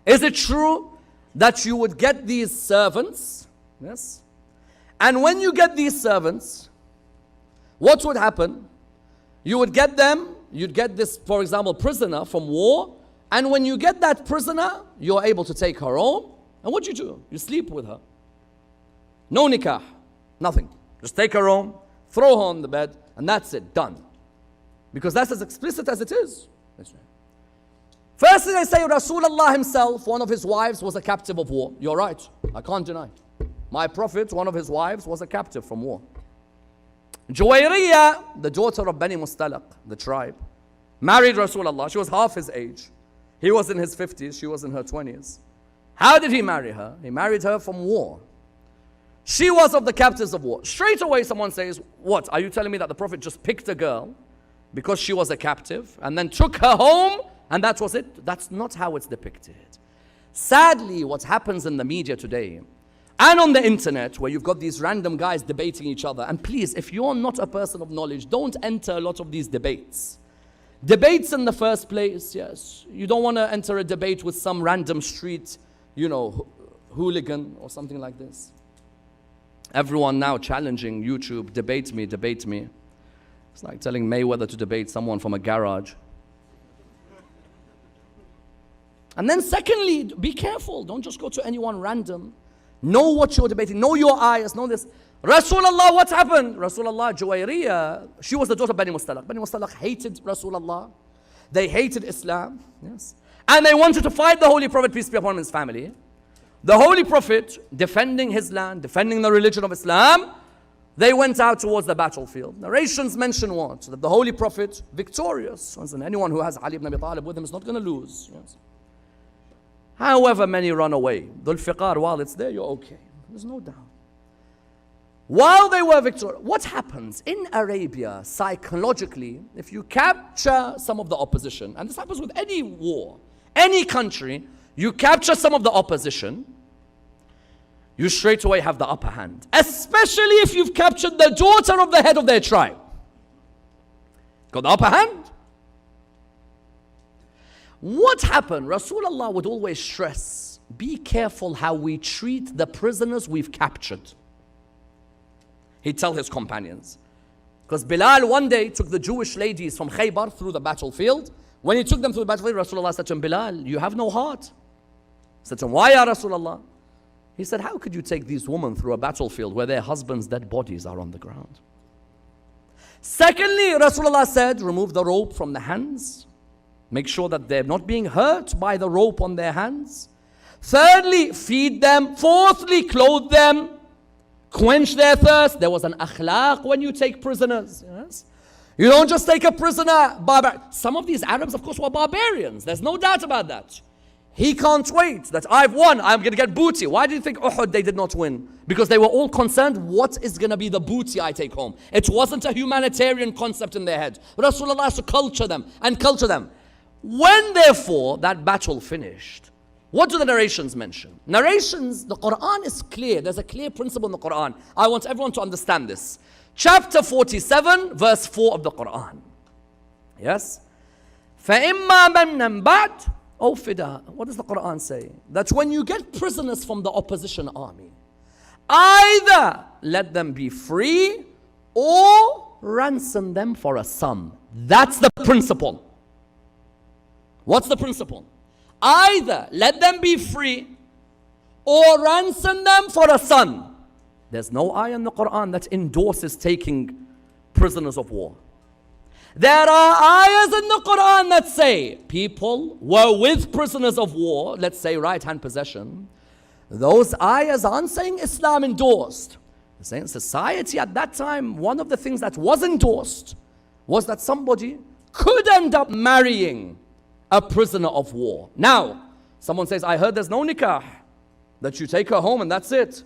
is it true that you would get these servants? Yes. And when you get these servants, what would happen? You would get them, you'd get this, for example, prisoner from war, and when you get that prisoner, you're able to take her home, and what do? You sleep with her. No nikah, nothing. Just take her home, throw her on the bed, and that's it, done. Because that's as explicit as it is. That's right. Firstly, they say Rasulullah himself, one of his wives was a captive of war. You're right, I can't deny. My Prophet, one of his wives, was a captive from war. Juwayriyah, the daughter of Bani Mustalaq, the tribe, married Rasulullah. She was half his age. He was in his 50s, she was in her 20s. How did he marry her? He married her from war. She was of the captives of war. Straight away someone says, what? Are you telling me that the Prophet just picked a girl because she was a captive and then took her home and that was it? That's not how it's depicted. Sadly, what happens in the media today and on the internet, where you've got these random guys debating each other, and please, if you're not a person of knowledge, don't enter a lot of these debates. Debates in the first place, yes. You don't want to enter a debate with some random street, hooligan or something like this. Everyone now challenging YouTube, debate me, debate me. It's like telling Mayweather to debate someone from a garage. And then secondly, be careful. Don't just go to anyone random. Know what you're debating. Know your ayahs. Know this. Rasulullah, what happened? Rasulullah, Juwayriyah, she was the daughter of Bani Mustalaq. Bani Mustalaq hated Rasulullah. They hated Islam. Yes. And they wanted to fight the Holy Prophet, peace be upon him, and his family. The Holy Prophet, defending his land, defending the religion of Islam, they went out towards the battlefield. Narrations mention what? That the Holy Prophet, victorious. And anyone who has Ali ibn Abi Talib with him is not going to lose. Yes. However many run away. Dhul Fiqar, while it's there, you're okay. There's no doubt. While they were victorious, what happens in Arabia psychologically if you capture some of the opposition? And this happens with any war, any country. You capture some of the opposition you straight away have the upper hand. Especially if you've captured the daughter of the head of their tribe. Got the upper hand. What happened? Rasulullah would always stress, be careful how we treat the prisoners we've captured. He'd tell his companions. Because Bilal one day took the Jewish ladies from Khaybar through the battlefield. When he took them through the battlefield, Rasulullah said to him, Bilal, you have no heart. He said to him, why, Ya Rasulullah? He said, how could you take these women through a battlefield where their husbands' dead bodies are on the ground? Secondly, Rasulullah said, remove the rope from the hands. Make sure that they're not being hurt by the rope on their hands. Thirdly, feed them. Fourthly, clothe them. Quench their thirst. There was an akhlaq when you take prisoners. Yes? You don't just take a prisoner. Some of these Arabs, of course, were barbarians. There's no doubt about that. He can't wait that I've won. I'm going to get booty. Why do you think Uhud they did not win? Because they were all concerned, what is going to be the booty I take home? It wasn't a humanitarian concept in their head. Rasulullah has to culture them and culture them. When therefore that battle finished, what do the narrations mention? Narrations, the Quran is clear. There's a clear principle in the Quran. I want everyone to understand this. Chapter 47, verse 4 of the Quran. Yes? فَإِمَّا مَنًّا بَعْدُ أَوْ فِدَاءً. What does the Quran say? That when you get prisoners from the opposition army, either let them be free or ransom them for a sum. That's the principle. What's the principle? Either let them be free or ransom them for a sum. There's no ayah in the Quran that endorses taking prisoners of war. There are ayahs in the Quran that say people were with prisoners of war, let's say right-hand possession. Those ayahs aren't saying Islam endorsed. They're saying society at that time, one of the things that was endorsed was that somebody could end up marrying a prisoner of war. Now, someone says, I heard there's no nikah, that you take her home and that's it.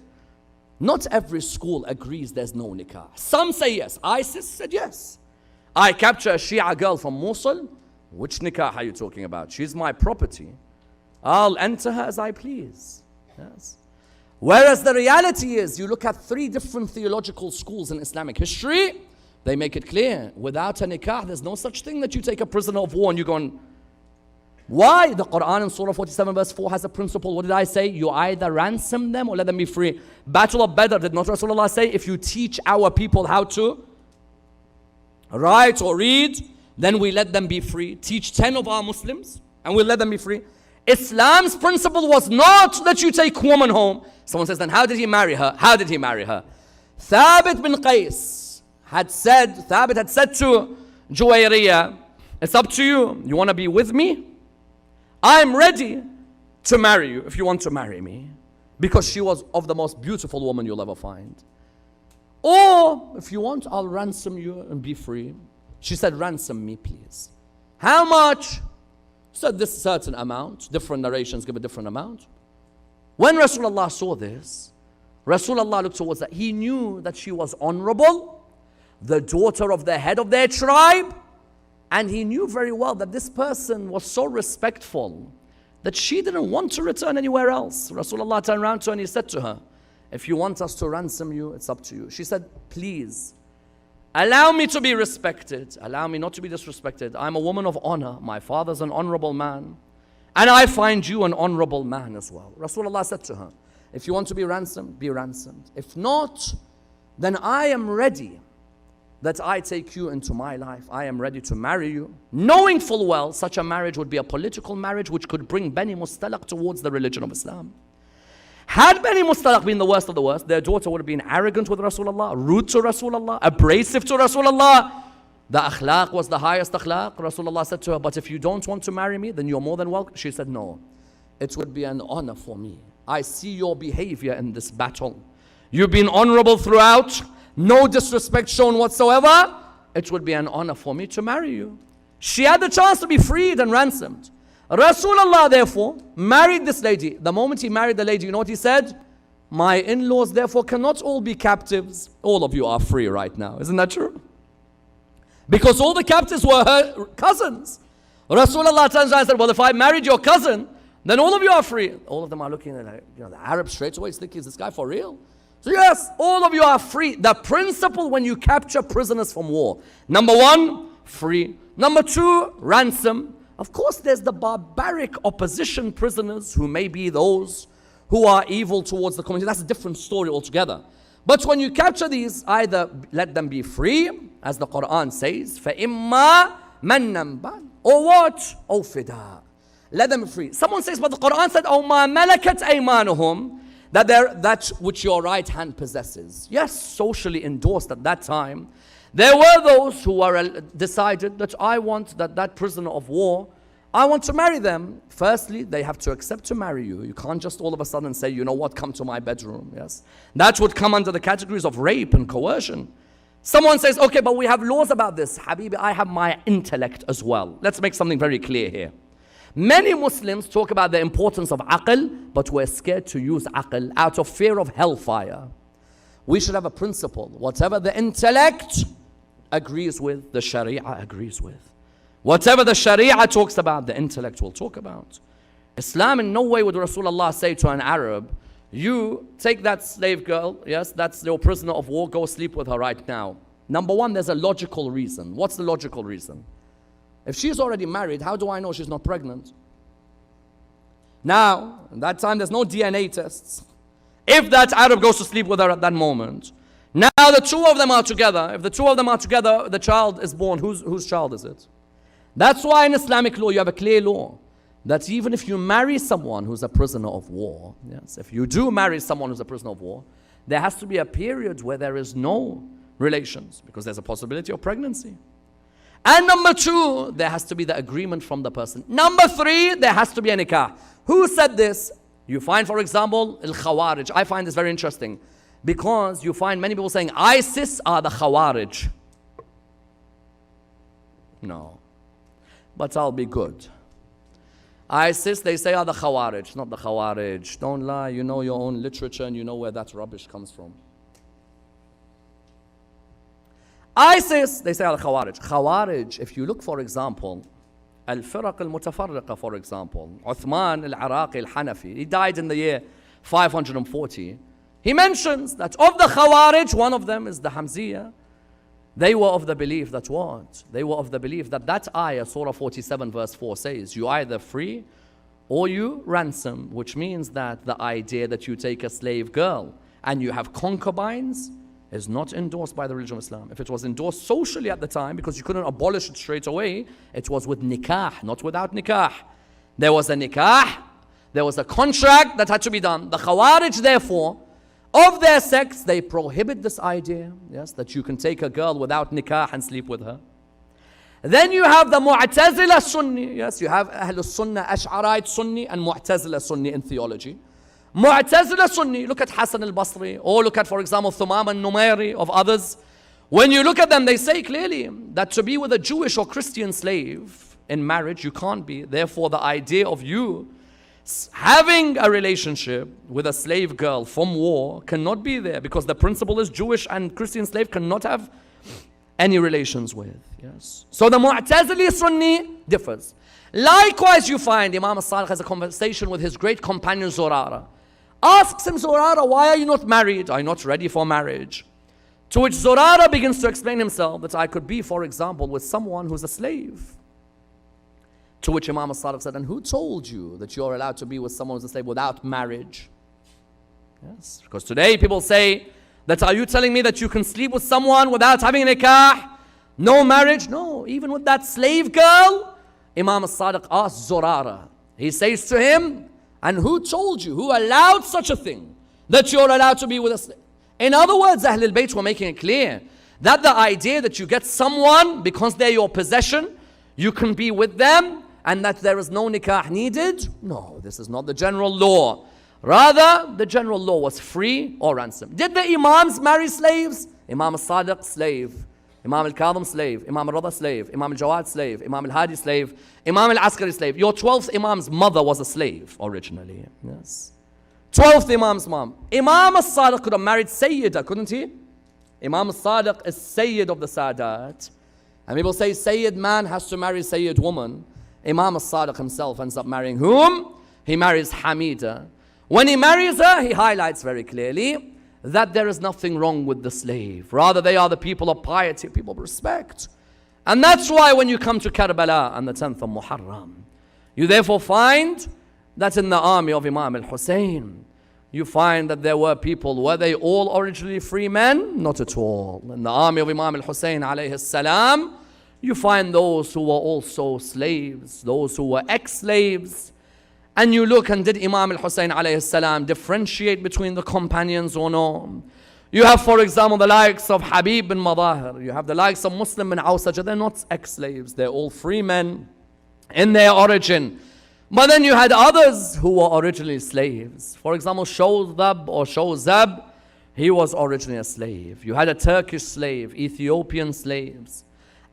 Not every school agrees there's no nikah. Some say yes. ISIS said yes. I capture a Shia girl from Mosul. Which nikah are you talking about? She's my property. I'll enter her as I please. Yes. Whereas the reality is, you look at 3 different theological schools in Islamic history, they make it clear, without a nikah, there's no such thing that you take a prisoner of war and you go on. Why? The Quran in Surah 47 verse 4 has a principle. What did I say? You either ransom them or let them be free. Battle of Badr, did not Rasulullah say, if you teach our people how to write or read, then we let them be free. Teach 10 of our Muslims and we'll let them be free. Islam's principle was not that you take woman home. Someone says, then how did he marry her? How did he marry her? Thabit bin Qais had said to Juwayriyah, it's up to you. You want to be with me? I'm ready to marry you if you want to marry me. Because she was of the most beautiful woman you'll ever find. Or, if you want, I'll ransom you and be free. She said, ransom me, please. How much? Said this certain amount. Different narrations give a different amount. When Rasulullah saw this, Rasulullah looked towards that. He knew that she was honorable, the daughter of the head of their tribe. And he knew very well that this person was so respectful that she didn't want to return anywhere else. Rasulullah turned around to her and he said to her, if you want us to ransom you, it's up to you. She said, please, allow me to be respected. Allow me not to be disrespected. I'm a woman of honor. My father's an honorable man. And I find you an honorable man as well. Rasulullah said to her, if you want to be ransomed, be ransomed. If not, then I am ready that I take you into my life. I am ready to marry you. Knowing full well, such a marriage would be a political marriage which could bring Bani Mustalaq towards the religion of Islam. Had Bani Mustalaq been the worst of the worst, their daughter would have been arrogant with Rasulullah, rude to Rasulullah, abrasive to Rasulullah. The akhlaq was the highest akhlaq. Rasulullah said to her, but if you don't want to marry me, then you're more than welcome. She said, no, it would be an honor for me. I see your behavior in this battle. You've been honorable throughout. No disrespect shown whatsoever. It would be an honor for me to marry you. She had the chance to be freed and ransomed. Rasulullah therefore married this lady. The moment he married the lady, you know what he said? My in-laws therefore cannot all be captives. All of you are free right now. Isn't that true? Because all the captives were her cousins. Rasulullah turns around and said, well, if I married your cousin, then all of you are free. All of them are looking at like, the Arabs straight away thinking, is this guy for real? So yes, all of you are free. The principle when you capture prisoners from war. Number one, free. Number two, ransom. Of course, there's the barbaric opposition prisoners who may be those who are evil towards the community. That's a different story altogether. But when you capture these, either let them be free, as the Quran says, فَإِمَّا مَنًّا بَعْدُ, or what? أَوْ فِدَاء. Let them be free. Someone says, but the Quran said, أَوْ مَا مَلَكَتْ أَيْمَانُهُمْ, that which your right hand possesses. Yes, socially endorsed at that time. There were those who were decided that I want that prisoner of war, I want to marry them. Firstly, they have to accept to marry you. You can't just all of a sudden say, you know what, come to my bedroom. Yes, that would come under the categories of rape and coercion. Someone says, okay, but we have laws about this. Habibi, I have my intellect as well. Let's make something very clear here. Many Muslims talk about the importance of aql, but we're scared to use aql out of fear of hellfire. We should have a principle. Whatever the intellect agrees with, the Sharia agrees with. Whatever the Sharia talks about, the intellect will talk about. Islam in no way would Rasulullah say to an Arab, you take that slave girl, yes, that's your prisoner of war, go sleep with her right now. Number one, there's a logical reason. What's the logical reason? If she's already married, how do I know she's not pregnant? Now, at that time, there's no DNA tests. If that Arab goes to sleep with her at that moment, now the two of them are together. If the two of them are together, the child is born. Whose child is it? That's why in Islamic law, you have a clear law that even if you marry someone who's a prisoner of war, yes, if you do marry someone who's a prisoner of war, there has to be a period where there is no relations because there's a possibility of pregnancy. And number two, there has to be the agreement from the person. Number three, there has to be a nikah. Who said this? You find, for example, al-Khawarij. I find this very interesting because you find many people saying ISIS are the Khawarij. No. But I'll be good. ISIS, they say, are the Khawarij, not the Khawarij. Don't lie, you know your own literature and you know where that rubbish comes from. ISIS, they say, are the Khawarij. Khawarij, if you look, for example, Al-Firaq al-Mutafarriqa, for example, Uthman al-Iraqi al-Hanafi, he died in the year 540. He mentions that of the Khawarij, one of them is the Hamziyah. They were of the belief that what? They were of the belief that that ayah, Surah 47 verse 4 says, you either free or you ransom, which means that the idea that you take a slave girl and you have concubines is not endorsed by the religion of Islam. If it was endorsed socially at the time, because you couldn't abolish it straight away, it was with nikah, not without nikah. There was a nikah, there was a contract that had to be done. The Khawarij, therefore, of their sects, they prohibit this idea, yes, that you can take a girl without nikah and sleep with her. Then you have the Mu'tazila Sunni, yes, you have Ahlul Sunnah, Ash'arite Sunni and Mu'tazila Sunni in theology. Mu'tazila Sunni, look at Hassan al-Basri, or look at, for example, Thumam al-Numairi of others. When you look at them, they say clearly that to be with a Jewish or Christian slave in marriage, you can't be. Therefore, the idea of you having a relationship with a slave girl from war cannot be there, because the principle is Jewish and Christian slave cannot have any relations with. Yes. So the Mu'tazili Sunni differs. Likewise, you find Imam al-Sadiq has a conversation with his great companion Zurara. Asks him, Zurara, why are you not married? Are you not ready for marriage? To which Zurara begins to explain himself that I could be, for example, with someone who's a slave. To which Imam al-Sadiq said, and who told you that you're allowed to be with someone who's a slave without marriage? Yes, because today people say that, are you telling me that you can sleep with someone without having a nikah? No marriage? No, even with that slave girl? Imam al-Sadiq asked Zurara. He says to him, and who told you, who allowed such a thing, that you're allowed to be with a slave? In other words, Ahlul Bayt were making it clear that the idea that you get someone because they're your possession, you can be with them, and that there is no nikah needed. No, this is not the general law. Rather, the general law was free or ransom. Did the Imams marry slaves? Imam al-Sadiq, slave. Imam al-Kadhim, slave. Imam al-Rada, slave. Imam al-Jawad, slave. Imam al-Hadi, slave. Imam al-Askari, slave. Your 12th Imam's mother was a slave originally. Yes. 12th Imam's mom. Imam al-Sadiq could have married Sayyida, couldn't he? Imam al-Sadiq is Sayyid of the Sadat. And people say Sayyid man has to marry Sayyid woman. Imam al-Sadiq himself ends up marrying whom? he marries Hamida. When he marries her, he highlights very clearly that there is nothing wrong with the slave. Rather, they are the people of piety, people of respect. And that's why when you come to Karbala on the 10th of Muharram, you therefore find that in the army of Imam al-Hussein, you find that there were people, were they all originally free men? Not at all. In the army of Imam al-Hussein alayhi salam, you find those who were also slaves, those who were ex-slaves. And you look, and did Imam al-Hussein alayhi salam differentiate between the companions or no? You have, for example, the likes of Habib bin Madahir. You have the likes of Muslim bin Awsajah. They're not ex-slaves. They're all free men in their origin. But then you had others who were originally slaves. For example, Shawzab or Shawzab, he was originally a slave. You had a Turkish slave, Ethiopian slaves,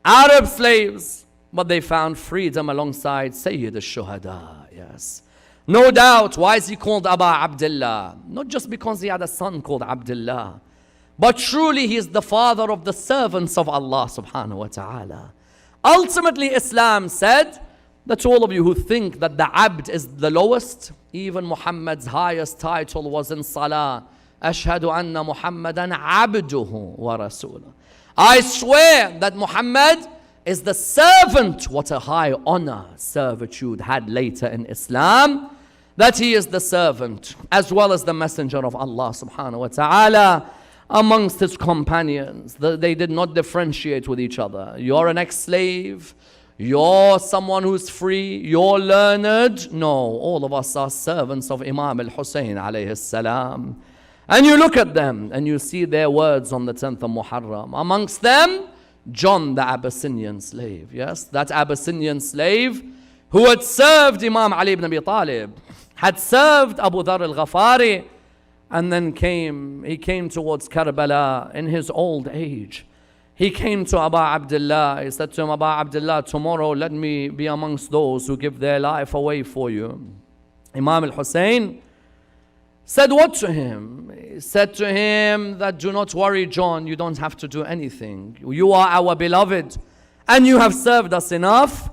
Arab slaves, but they found freedom alongside Sayyid al-Shuhada, yes. No doubt, why is he called Aba Abdullah? Not just because he had a son called Abdullah, but truly he is the father of the servants of Allah subhanahu wa ta'ala. Ultimately, Islam said that all of you who think that the Abd is the lowest, even Muhammad's highest title was in Salah, Ashhadu anna Muhammadan abduhu wa rasulah. I swear that Muhammad is the servant. What a high honor servitude had later in Islam, that he is the servant as well as the messenger of Allah subhanahu wa ta'ala. Amongst his companions, they did not differentiate with each other. You're an ex-slave, you're someone who's free, you're learned. No, all of us are servants of Imam al-Hussein alayhi salam. And you look at them and you see their words on the 10th of Muharram. Amongst them, John the Abyssinian slave. Yes, that Abyssinian slave who had served Imam Ali ibn Abi Talib, had served Abu Dhar al-Ghafari, and then he came towards Karbala in his old age. He came to Aba Abdullah. He said to him, Aba Abdullah, tomorrow let me be amongst those who give their life away for you. Imam al-Hussein said what to him? He said to him that, do not worry, John, you don't have to do anything. You are our beloved and you have served us enough.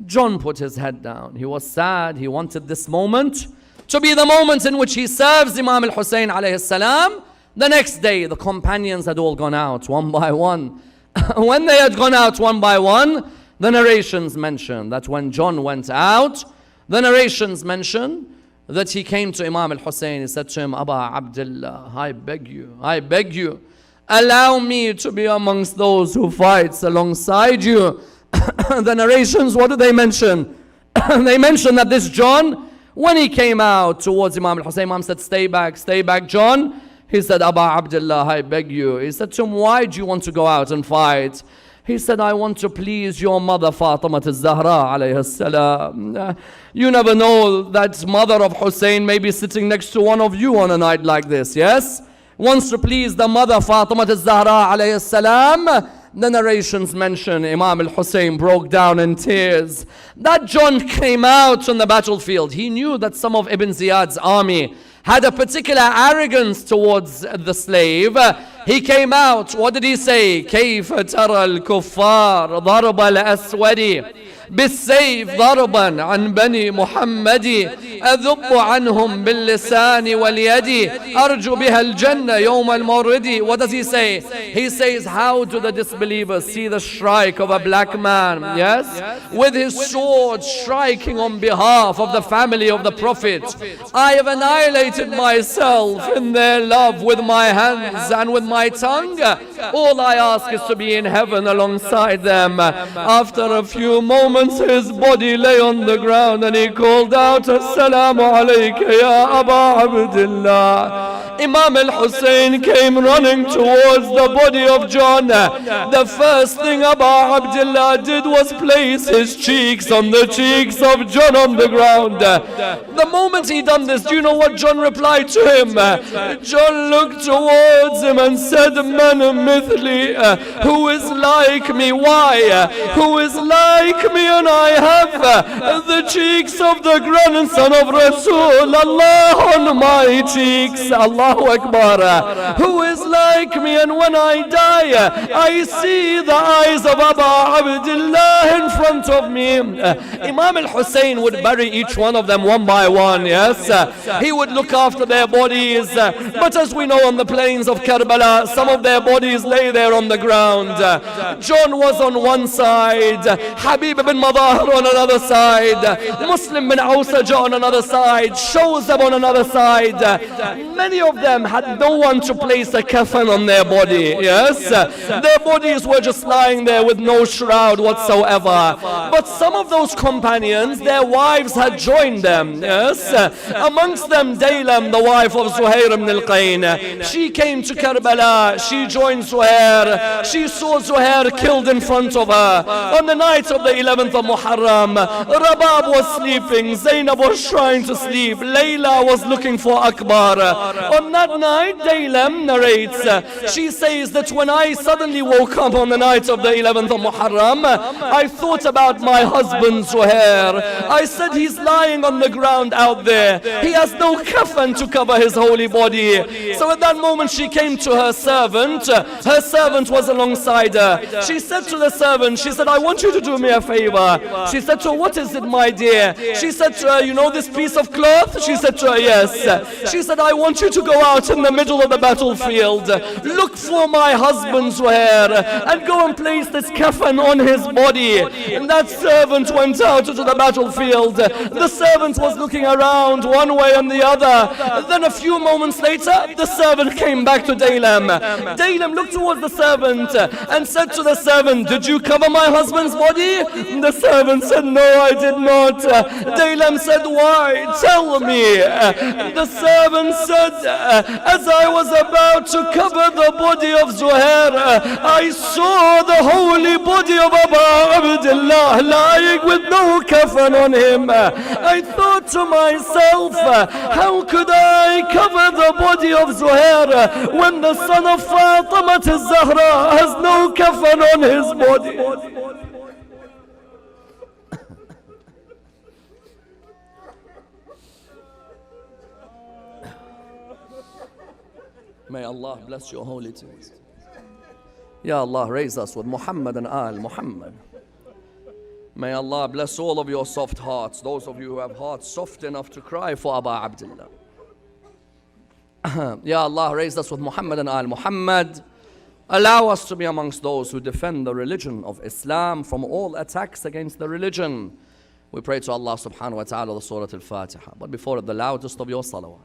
John put his head down. He was sad. He wanted this moment to be the moment in which he serves Imam al-Hussein alayhi salam. The next day, the companions had all gone out one by one. When they had gone out one by one, the narrations mention that when John went out, the narrations mention that he came to Imam al-Hussein. He said to him, Aba Abdullah, I beg you, allow me to be amongst those who fights alongside you. The narrations, what do they mention? They mention that this John, when he came out towards Imam al-Hussein, Imam said, stay back, John. He said, Aba Abdullah, I beg you. He said to him, why do you want to go out and fight? He said, I want to please your mother, Fatima al-Zahra alayhi salam. You never know that mother of Hussein may be sitting next to one of you on a night like this, yes? Wants to please the mother, Fatima al-Zahra alayhi salam. The narrations mention Imam al-Hussein broke down in tears. That John came out on the battlefield. He knew that some of Ibn Ziyad's army had a particular arrogance towards the slave. He came out. What did he say? كيف ترى الكفار ضرب الأسود بالسيف ضربا عن بني محمد أذب عنهم باللسان واليد أرجو بها الجنة يوم المورد. What does he say? He says, how do the disbelievers see the strike of a black man, yes, with his sword striking on behalf of the family of the Prophet? I have annihilated myself in their love with my hands and with my tongue. All I ask is to be in heaven alongside them. After a few moments, his body lay on the ground and he called out, Assalamu alayka ya Aba Abdullah. Imam al-Hussein came running towards the body of John. The first thing Aba Abdullah did was place his cheeks on the cheeks of John on the ground. The moment he done this, do you know what John replied to him? John looked towards him and said, Man mithli, who is like me? Why? Who is like me? And I have the the cheeks of the grandson of Rasul, Allah on my cheeks, Allahu Akbar. Who is like me, and when I die, I see the eyes of Aba Abdullah in front of me. Imam al-Hussein would bury each one of them one by one, yes. He would look after their bodies, but as we know, on the plains of Karbala, some of their bodies lay there on the ground. John was on one side, Habib ibn Madahir on another side, Muslim bin Awsaja on another side, Shawzab on another side. Many of them had no one to place a kafan on their body, yes. Their bodies were just lying there with no shroud whatsoever. But some of those companions, their wives had joined them, yes. Amongst them, Daylam, the wife of Zuhair ibn al-Qayn. She came to Karbala, she joined Zuhair. She saw Zuhair killed in front of her. On the night of the 11th of Muharram, Rabab was sleeping, Zainab was trying to sleep, Layla was looking for Akbar. On that night, Daylam narrates, she says that when I suddenly woke up on the night of the 11th of Muharram, I thought about my husband Zuhair. I said, he's lying on the ground out there. He has no kafan to cover his holy body. So at that moment she came to her servant. Her servant was alongside her. She said to the servant, she said, I want you to do me a favor. She said to her, what is it, my dear? She said to her, you know this piece of cloth? She said to her, yes. She said, I want you to go out in the middle of the battlefield, look for my husband Zuhair, and go and place this kafan on his body. And that servant went out to the battlefield. The servant was looking around one way and the other. Then a few moments later, the servant came back to Daylam. Daylam looked towards the servant and said to the servant, did you cover my husband's body? The servant said, no, I did not. Daylam said, why? Tell me. The servant said, as I was about to cover the body of Zuhair, I saw the holy body of Aba Abdullah lying with no kafan on him. I thought to myself, how could I cover the body of Zuhair when the son of Fatima al-Zahra has no kafan on his body? May Allah bless your holy tears. Ya Allah, raise us with Muhammad and Al Muhammad. May Allah bless all of your soft hearts, those of you who have hearts soft enough to cry for Aba Abdullah. Ya Allah, raise us with Muhammad and Al Muhammad. Allow us to be amongst those who defend the religion of Islam from all attacks against the religion. We pray to Allah subhanahu wa ta'ala the Surah Al-Fatiha. But before it, the loudest of your salawat.